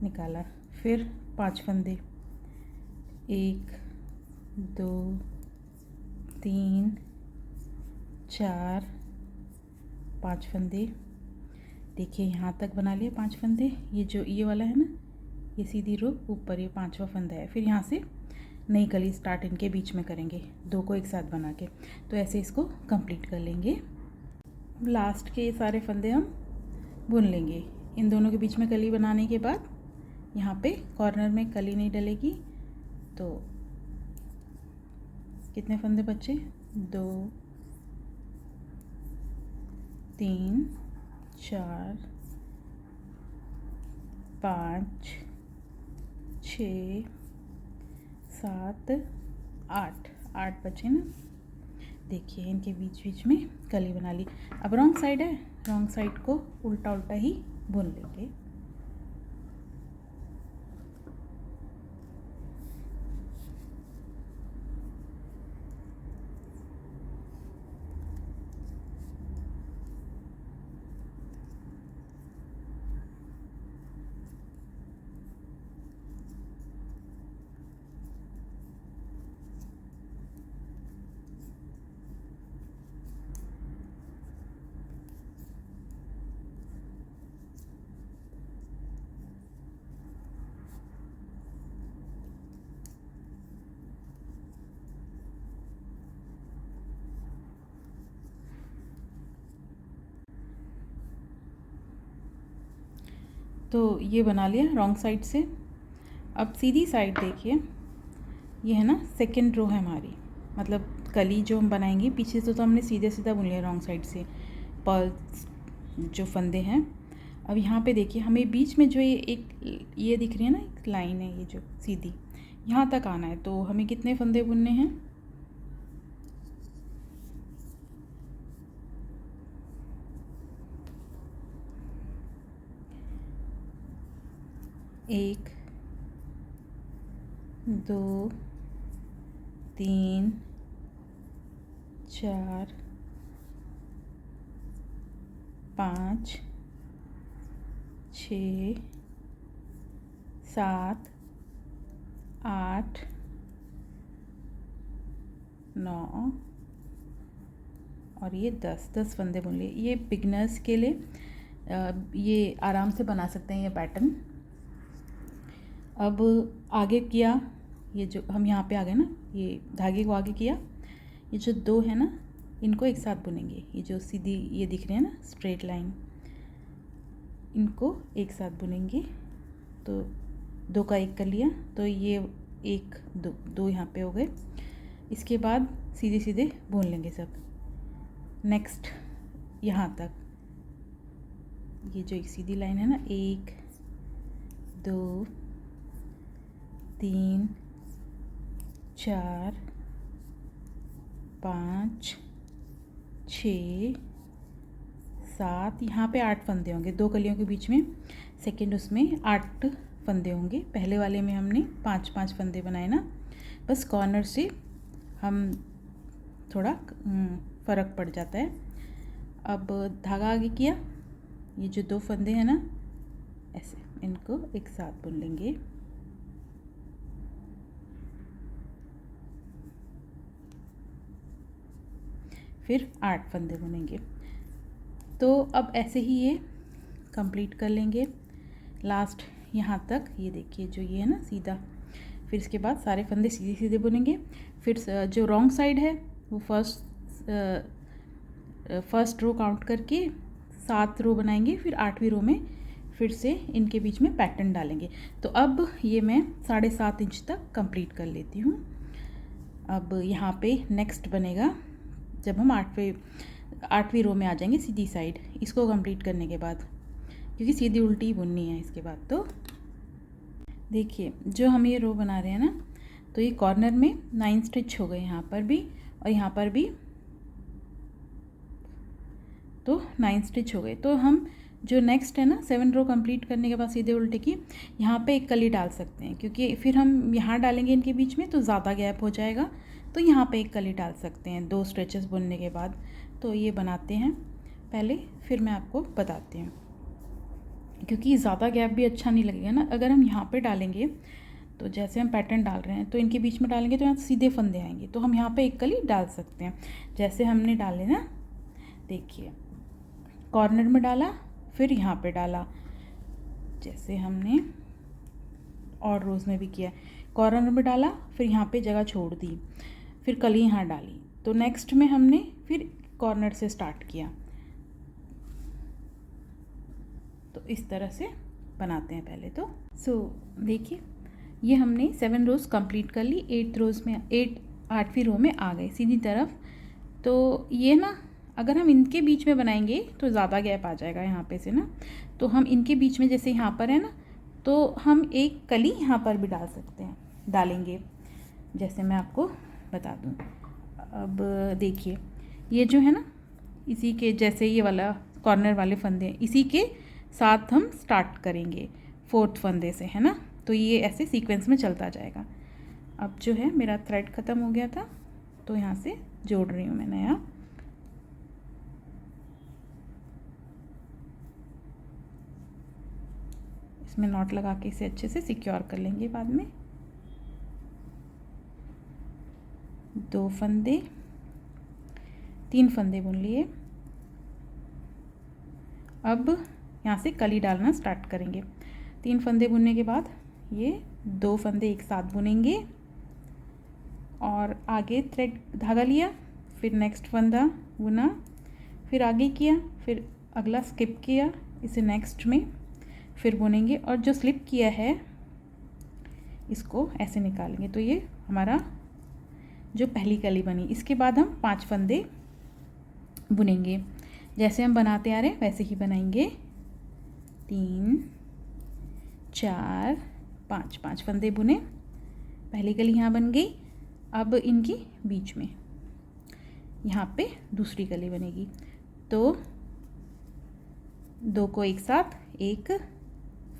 निकाला, फिर 5 फंदे, 1 2 3 4 5 फंदे। देखिए यहाँ तक बना लिए 5 फंदे। ये जो ये वाला है ना, ये सीधी रो ऊपर, ये 5वां फंदा है। फिर यहाँ से नई कली स्टार्ट इनके बीच में करेंगे, 2 को एक साथ बना के। तो ऐसे इसको कंप्लीट कर लेंगे। लास्ट के ये सारे फंदे हम बुन लेंगे। इन दोनों के बीच में कली बनाने के बाद यहाँ पे कॉर्नर में कली नहीं डलेगी। तो कितने फंदे बचे? 2 3 4 5 6 7 8 बचे ना। देखिए इनके बीच बीच में कली बना ली। अब रॉन्ग साइड है, रॉन्ग साइड को उल्टा उल्टा ही बुन लेंगे। तो ये बना लिया रॉन्ग साइड से। अब सीधी साइड देखिए, ये है ना सेकंड रो है हमारी, मतलब कली जो हम बनाएंगे पीछे से तो हमने सीधे सीधा बुन लिया रॉन्ग साइड से पर्ल्स जो फंदे हैं। अब यहाँ पे देखिए हमें बीच में जो ये दिख रही है ना, एक लाइन है ये जो सीधी, यहाँ तक आना है। तो हमें कितने फंदे बुनने हैं? 1 2 3 4 5 6 7 8 9 और ये 10 फंदे बुन लिए। ये बिगनर्स के लिए ये आराम से बना सकते हैं ये पैटर्न। अब आगे किया, ये जो हम यहाँ पे आ गए ना, ये धागे को आगे किया, ये जो 2 है ना इनको एक साथ बुनेंगे। ये जो सीधी ये दिख रहे हैं ना स्ट्रेट लाइन, इनको एक साथ बुनेंगे। तो 2 का 1 कर लिया, तो ये 1 2 यहाँ पे हो गए। इसके बाद सीधे सीधे बुन लेंगे सब। नेक्स्ट यहाँ तक ये जो एक सीधी लाइन है ना, 1 2 3 4 5 6 7, यहाँ पे 8 फंदे होंगे 2 कलियों के बीच में। सेकंड उसमें 8 फंदे होंगे। पहले वाले में हमने 5 फंदे बनाए ना, बस कॉर्नर से हम थोड़ा फ़र्क पड़ जाता है। अब धागा आगे किया, ये जो 2 फंदे हैं ना ऐसे, इनको एक साथ बुन लेंगे। फिर 8 फंदे बुनेंगे। तो अब ऐसे ही ये कंप्लीट कर लेंगे लास्ट यहाँ तक। ये देखिए जो ये है ना सीधा, फिर इसके बाद सारे फंदे सीधे सीधे बुनेंगे। फिर जो रॉन्ग साइड है वो फर्स्ट रो काउंट करके 7 रो बनाएंगे। फिर 8वीं रो में फिर से इनके बीच में पैटर्न डालेंगे। तो अब ये मैं 7.5 इंच तक कंप्लीट कर लेती हूँ। अब यहाँ पे नेक्स्ट बनेगा जब हम 8वीं रो में आ जाएंगे सीधी साइड, इसको कंप्लीट करने के बाद, क्योंकि सीधी उल्टी बुननी है इसके बाद। देखिए जो हम ये रो बना रहे हैं ना, तो ये कॉर्नर में 9 स्टिच हो गए यहाँ पर भी और यहाँ पर भी, तो 9 स्टिच हो गए। तो हम जो नेक्स्ट है ना 7 रो कंप्लीट करने के बाद सीधे उल्टे की यहाँ पे एक कली डाल सकते हैं, क्योंकि फिर हम यहाँ डालेंगे इनके बीच में तो ज़्यादा गैप हो जाएगा, तो यहाँ पे एक कली डाल सकते हैं 2 स्ट्रेचेस बुनने के बाद। तो ये बनाते हैं पहले, फिर मैं आपको बताती हूँ, क्योंकि ज़्यादा गैप भी अच्छा नहीं लगेगा ना। अगर हम यहाँ पे डालेंगे तो जैसे हम पैटर्न डाल रहे हैं तो इनके बीच में डालेंगे तो यहाँ सीधे फंदे आएंगे, तो हम यहाँ पे एक कली डाल सकते हैं जैसे हमने डाले ना। देखिए कॉर्नर में डाला, फिर यहाँ पे डाला, जैसे हमने और रोज़ में भी किया, कॉर्नर में डाला, फिर यहाँ पे जगह छोड़ दी, फिर कली यहाँ डाली। तो नेक्स्ट में हमने फिर कॉर्नर से स्टार्ट किया। तो इस तरह से बनाते हैं पहले तो। देखिए ये हमने 7 रोज़ कंप्लीट कर ली, 8th रोज़ में 8वीं रो में आ गए सीधी तरफ। तो ये ना अगर हम इनके बीच में बनाएंगे तो ज़्यादा गैप आ जाएगा यहाँ पे से ना, तो हम इनके बीच में जैसे यहाँ पर है ना, तो हम एक कली यहाँ पर भी डाल सकते हैं, डालेंगे जैसे मैं आपको बता दूँ। अब देखिए ये जो है ना, इसी के जैसे ये वाला कॉर्नर वाले फंदे हैं, इसी के साथ हम स्टार्ट करेंगे 4th फंदे से, है ना। तो ये ऐसे सीक्वेंस में चलता जाएगा। अब जो है मेरा थ्रेड ख़त्म हो गया था, तो यहाँ से जोड़ रही हूँ मैं नया। इसमें नॉट लगा के इसे अच्छे से सिक्योर कर लेंगे बाद में। 2 फंदे, 3 फंदे बुन लिए। अब यहाँ से कली डालना स्टार्ट करेंगे। 3 फंदे बुनने के बाद ये 2 फंदे एक साथ बुनेंगे और आगे थ्रेड धागा लिया, फिर नेक्स्ट फंदा बुना, फिर आगे किया, फिर अगला स्किप किया, इसे नेक्स्ट में फिर बुनेंगे और जो स्लिप किया है इसको ऐसे निकालेंगे। तो ये हमारा जो पहली कली बनी, इसके बाद हम 5 फंदे बुनेंगे, जैसे हम बनाते आ रहे हैं वैसे ही बनाएंगे। 3 4 5 5 फंदे बुने, पहली कली यहाँ बन गई। अब इनकी बीच में यहाँ पे दूसरी कली बनेगी, तो 2 को एक साथ, एक,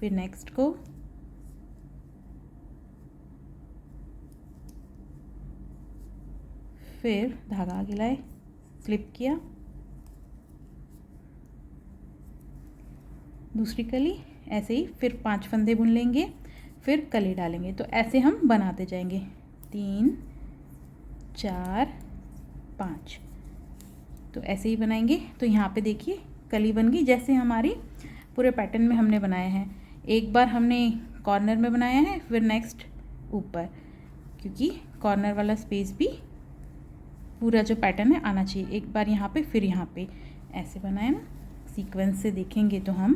फिर नेक्स्ट को, फिर धागा आगे लाए, स्लिप किया, दूसरी कली, ऐसे ही फिर 5 फंदे बुन लेंगे, फिर कली डालेंगे। तो ऐसे हम बनाते जाएंगे, 3 4 5, तो ऐसे ही बनाएंगे। तो यहाँ पे देखिए कली बन गई, जैसे हमारी पूरे पैटर्न में हमने बनाया है। एक बार हमने कॉर्नर में बनाया है, फिर नेक्स्ट ऊपर, क्योंकि कॉर्नर वाला स्पेस भी पूरा जो पैटर्न है आना चाहिए। एक बार यहाँ पे, फिर यहाँ पे, ऐसे बनाए ना, सीक्वेंस से देखेंगे तो हम,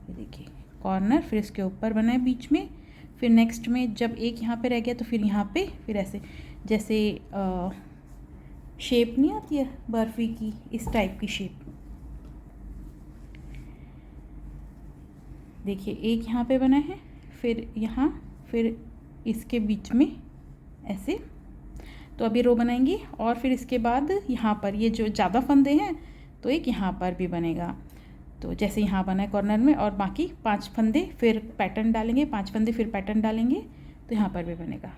ये देखिए कॉर्नर, फिर इसके ऊपर बनाए बीच में, फिर नेक्स्ट में जब एक यहाँ पे रह गया तो फिर यहाँ पे, फिर ऐसे जैसे शेप नहीं आती है बर्फ़ी की, इस टाइप की शेप। देखिए एक यहाँ पे बना है, फिर यहाँ, फिर इसके बीच में ऐसे। तो अब ये रो बनाएंगे और फिर इसके बाद यहाँ पर ये जो ज़्यादा फंदे हैं तो एक यहाँ पर भी बनेगा। तो जैसे यहाँ बना है कॉर्नर में, और बाकी 5 फंदे फिर पैटर्न डालेंगे, 5 फंदे फिर पैटर्न डालेंगे, तो यहाँ पर भी बनेगा।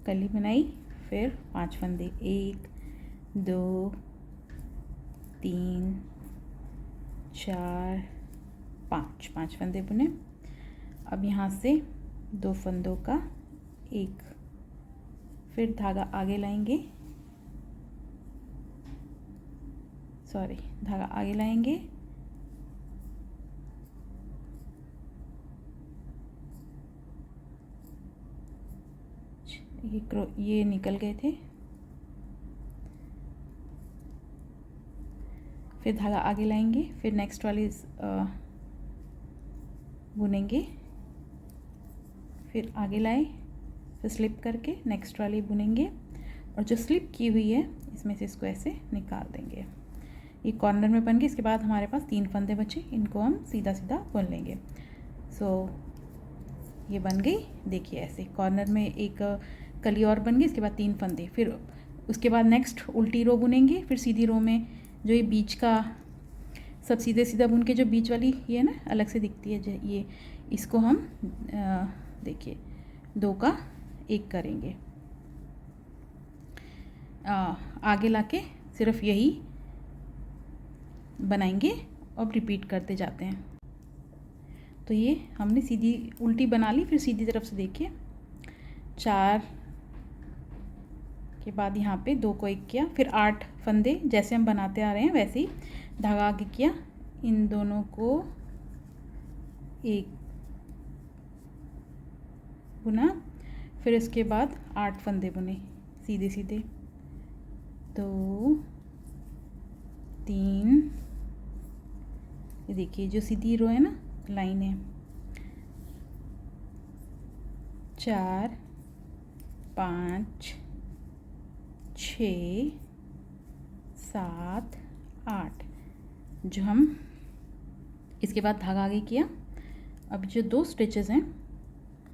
कली बनाई, फिर 5 फंदे, 1 2 3 4 5, 5 फंदे बुने। अब यहाँ से 2 फंदों का एक, फिर धागा आगे लाएंगे, धागा आगे लाएंगे, ये निकल गए थे, फिर धागा आगे लाएंगे, फिर नेक्स्ट वाली बुनेंगे, फिर आगे लाए, फिर स्लिप करके नेक्स्ट वाली बुनेंगे, और जो स्लिप की हुई है इसमें से इसको ऐसे निकाल देंगे। ये कॉर्नर में बन गए। इसके बाद हमारे पास 3 फंदे बचे, इनको हम सीधा सीधा बुन लेंगे। सो ये बन गई। देखिए ऐसे कॉर्नर में एक कली और बन गई, इसके बाद 3 फंदे, फिर उसके बाद नेक्स्ट उल्टी रो बुनेंगे, फिर सीधी रो में जो ये बीच का सब सीधे सीधा बुन के जो बीच वाली ये है ना अलग से दिखती है जो ये, इसको हम देखिए 2 का 1 करेंगे। आगे लाके सिर्फ यही बनाएंगे और रिपीट करते जाते हैं। तो ये हमने सीधी उल्टी बना ली, फिर सीधी तरफ से देखिए 4 के बाद यहाँ पे 2 को 1 किया, फिर 8 फंदे जैसे हम बनाते आ रहे हैं वैसे ही धागा आगे किया, इन दोनों को 1 बुना, फिर इसके बाद 8 फंदे बुने सीधे सीधे, 2 3, ये देखिए जो सीधी रो है ना लाइन है, 4 5 6 7 8 जो हम इसके बाद धागा आगे किया। अब जो 2 स्टिचेस हैं,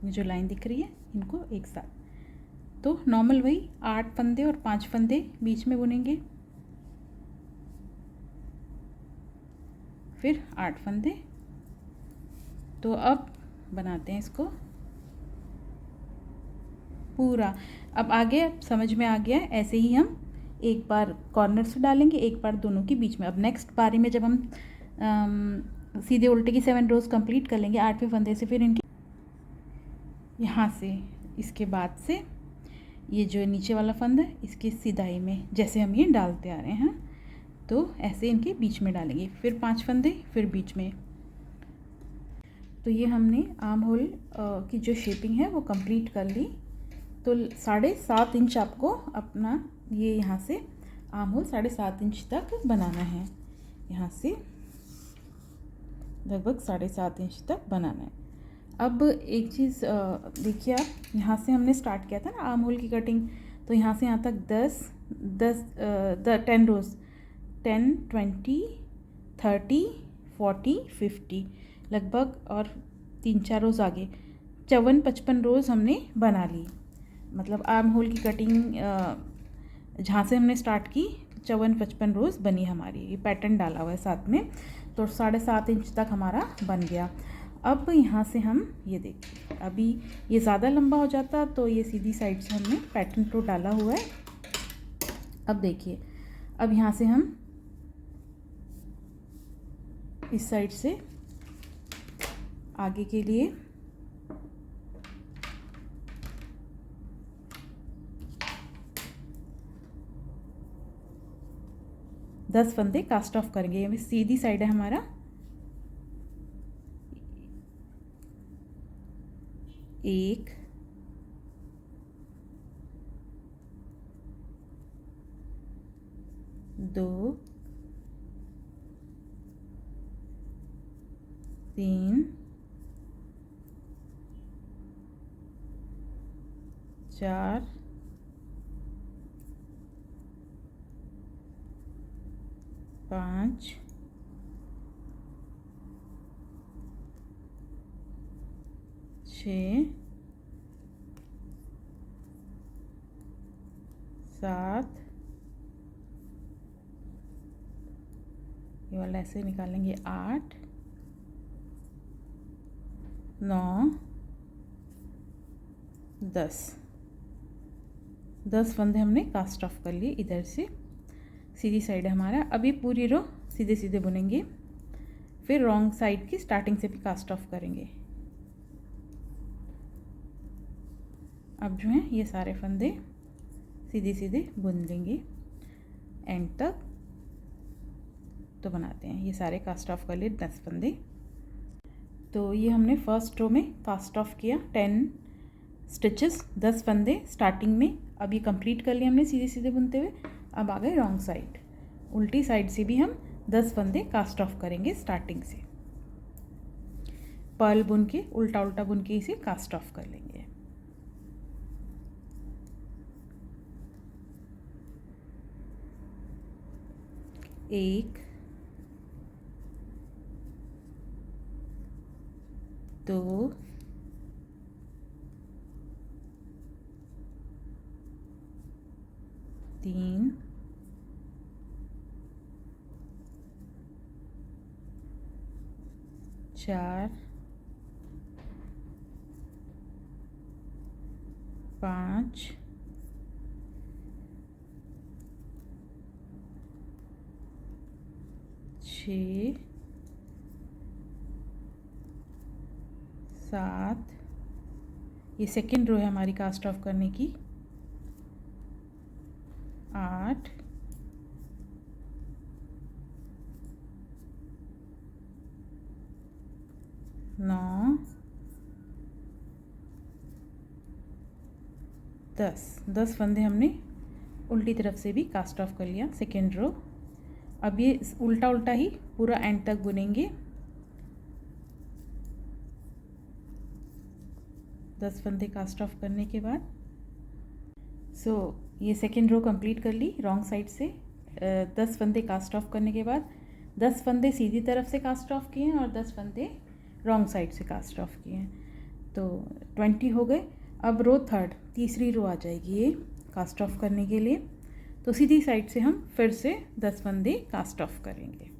ये जो लाइन दिख रही है इनको एक साथ, तो नॉर्मल वही 8 फंदे और 5 फंदे बीच में बुनेंगे, फिर 8 फंदे। तो अब बनाते हैं इसको पूरा। अब आगे समझ में आ गया, ऐसे ही हम एक बार कॉर्नर से डालेंगे, एक बार दोनों के बीच में। अब नेक्स्ट बारी में जब हम सीधे उल्टे की 7 रोज़ कंप्लीट कर लेंगे 8वें फंदे से, फिर इनके यहाँ से इसके बाद से ये जो नीचे वाला फंदा है इसकी सिदाई में जैसे हम ये डालते आ रहे हैं, तो ऐसे इनके बीच में डालेंगे, फिर 5 फंदे, फिर बीच में। तो ये हमने आर्म होल की जो शेपिंग है वो कंप्लीट कर ली। तो 7.5 इंच आपको अपना ये यहाँ से आर्म होल 7.5 इंच तक बनाना है, यहाँ से लगभग 7.5 इंच तक बनाना है। अब एक चीज़ देखिए आप, यहाँ से हमने स्टार्ट किया था ना आर्म होल की कटिंग, तो यहाँ से यहाँ तक 10 रोज़, 10 20 30 40 50 लगभग, और 3-4 रोज़ आगे 54-55 रोज़ हमने बना ली। मतलब आर्म होल की कटिंग जहाँ से हमने स्टार्ट की 54-55 रोज़ बनी हमारी, ये पैटर्न डाला हुआ है साथ में, तो 7.5 इंच तक हमारा बन गया। अब यहाँ से हम ये देखिए, अभी ये ज़्यादा लंबा हो जाता तो ये सीधी साइड से हमने पैटर्न तो डाला हुआ है। अब देखिए, अब यहाँ से हम इस साइड से आगे के लिए दस फंदे कास्ट ऑफ करेंगे। ये सीधी साइड है हमारा, एक, दो, 3, 4, 5, 6, 7, ये वाला ऐसे निकालेंगे, 8, 9, 10 फंदे हमने कास्ट ऑफ कर लिए। इधर से सीधी साइड है हमारा। अभी पूरी रो सीधे सीधे बुनेंगे, फिर रॉन्ग साइड की स्टार्टिंग से भी कास्ट ऑफ करेंगे। अब जो है ये सारे फंदे सीधे सीधे बुन लेंगे एंड तक। तो बनाते हैं, ये सारे कास्ट ऑफ कर लिए 10 फंदे। तो ये हमने फर्स्ट रो में कास्ट ऑफ किया 10 स्टिचेस, 10 फंदे स्टार्टिंग में। अब ये कंप्लीट कर लिए हमने सीधे सीधे बुनते हुए। अब आ गए रॉन्ग साइड, उल्टी साइड से भी हम 10 फंदे कास्ट ऑफ करेंगे स्टार्टिंग से। पर्ल बुन के उल्टा उल्टा बुन के इसे कास्ट ऑफ कर लेंगे। एक, 2 3 4 5 6 7, ये सेकेंड रो है हमारी कास्ट ऑफ करने की, 8 9 10 फंदे हमने उल्टी तरफ से भी कास्ट ऑफ कर लिया सेकेंड रो। अब ये उल्टा उल्टा ही पूरा एंड तक बुनेंगे। 10 फंदे कास्ट ऑफ करने के बाद ये सेकेंड रो कंप्लीट कर ली रॉन्ग साइड से। 10 फंदे कास्ट ऑफ करने के बाद 10 फंदे सीधी तरफ से कास्ट ऑफ किए हैं और 10 फंदे रॉन्ग साइड से कास्ट ऑफ किए हैं, तो 20 हो गए। अब रो थर्ड, तीसरी रो आ जाएगी ये कास्ट ऑफ करने के लिए, तो सीधी साइड से हम फिर से 10 फंदे कास्ट ऑफ करेंगे।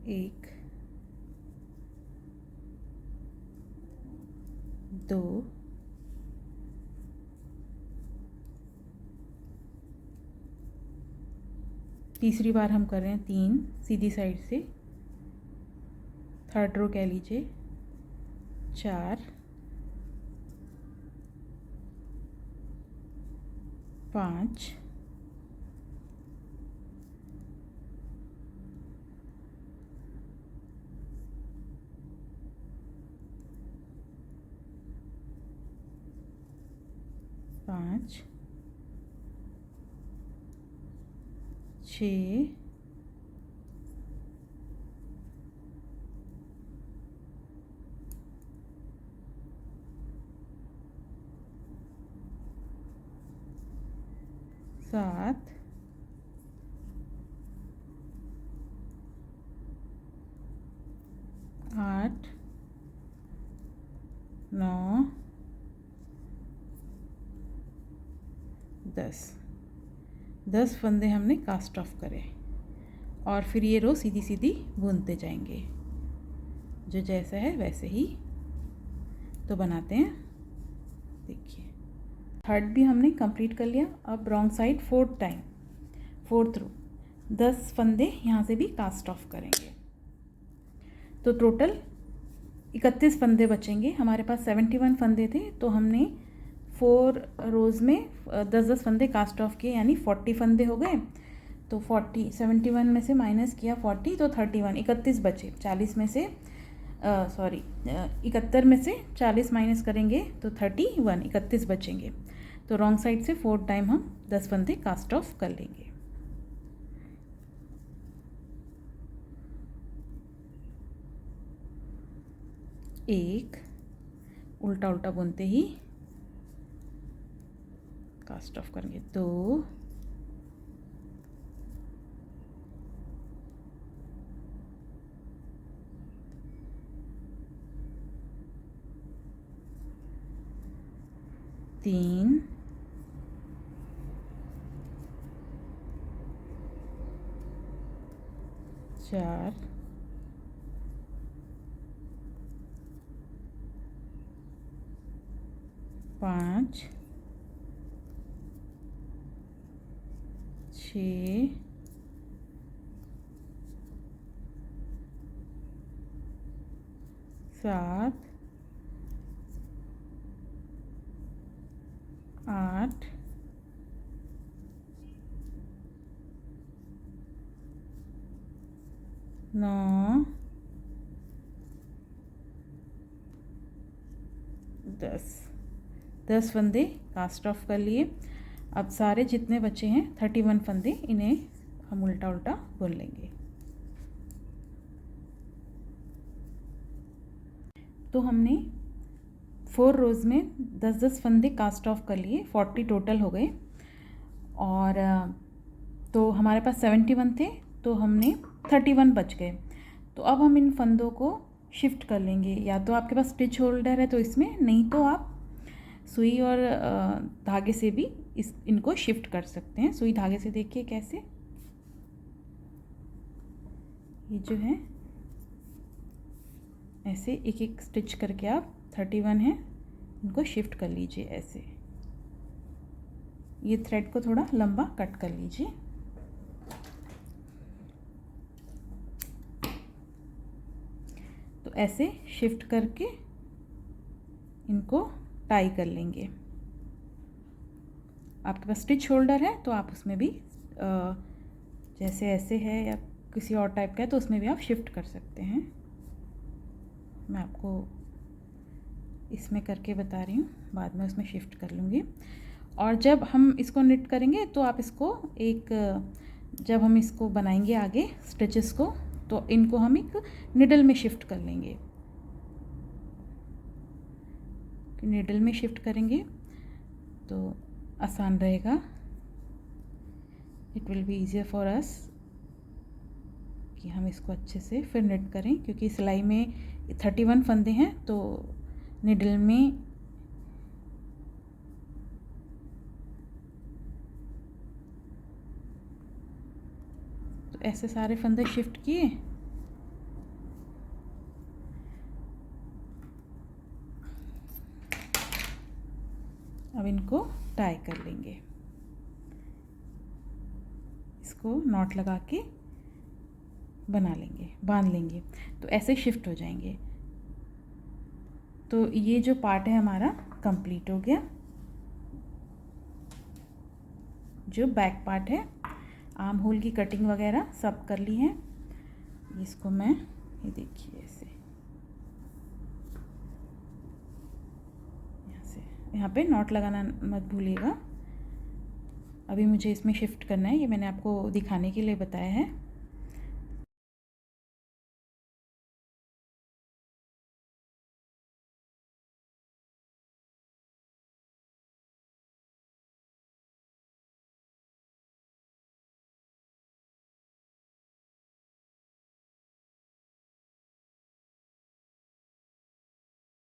एक, 2, 3 बार हम कर रहे हैं 3 सीधी साइड से, थर्ड रो कह लीजिए 4, 5, 5, 6, 7, 8, 9, 10 फंदे हमने कास्ट ऑफ करे और फिर ये रो सीधी सीधी बुनते जाएंगे, जो जैसा है वैसे ही तो बनाते हैं। देखिए थर्ड भी हमने कंप्लीट कर लिया। अब रॉन्ग साइड फोर्थ रो 10 फंदे यहाँ से भी कास्ट ऑफ करेंगे, तो टोटल 31 फंदे बचेंगे। हमारे पास 71 फंदे थे, तो हमने 4 रोज़ में 10-10 फंदे कास्ट ऑफ किए, यानी 40 फंदे हो गए। तो 71 में से माइनस किया 40, तो 31 बचे। 40 में से 71 में से 40 माइनस करेंगे तो 31 बचेंगे। तो रॉन्ग साइड से 4 टाइम हम 10 फंदे कास्ट ऑफ कर लेंगे। एक, उल्टा उल्टा बुनते ही कास्ट ऑफ करेंगे। 2, 3, 4, 5, 6, 7, 8, 9, 10 फंदे कास्ट ऑफ कर लिए। अब सारे जितने बचे हैं 31 फंदे, इन्हें हम उल्टा उल्टा बुन लेंगे। तो हमने 4 रोज़ में 10-10 फंदे कास्ट ऑफ कर लिए, 40 टोटल हो गए। और तो हमारे पास 71 थे, तो हमने 31 बच गए। तो अब हम इन फंदों को शिफ्ट कर लेंगे, या तो आपके पास स्टिच होल्डर है तो इसमें, नहीं तो आप सुई और धागे से भी इनको शिफ्ट कर सकते हैं। सुई धागे से देखिए कैसे, ये जो है ऐसे एक एक स्टिच करके आप 31 है इनको शिफ्ट कर लीजिए ऐसे। ये थ्रेड को थोड़ा लंबा कट कर लीजिए। तो ऐसे शिफ्ट करके इनको टाई कर लेंगे। आपके पास स्टिच होल्डर है तो आप उसमें भी जैसे ऐसे है या किसी और टाइप का है तो उसमें भी आप शिफ्ट कर सकते हैं। मैं आपको इसमें करके बता रही हूँ, बाद में उसमें शिफ्ट कर लूँगी। और जब हम इसको निट करेंगे तो आप इसको जब हम इसको बनाएंगे आगे स्टिचेस को, तो इनको हम एक निडल में शिफ्ट कर लेंगे। निडल में शिफ्ट करेंगे तो आसान रहेगा, it will be easier for us कि हम इसको अच्छे से फिर निट करें, क्योंकि सिलाई में 31 फंदे हैं तो निडल में तो ऐसे सारे फंदे शिफ्ट किए। अब इनको टाई कर लेंगे, इसको नॉट लगा के बना लेंगे, बांध लेंगे, तो ऐसे शिफ्ट हो जाएंगे। तो ये जो पार्ट है हमारा कंप्लीट हो गया। जो बैक पार्ट है, आर्म होल की कटिंग वगैरह सब कर ली है। इसको मैं, ये देखिए ऐसे यहाँ पे नॉट लगाना मत भूलिएगा। अभी मुझे इसमें शिफ्ट करना है, ये मैंने आपको दिखाने के लिए बताया है।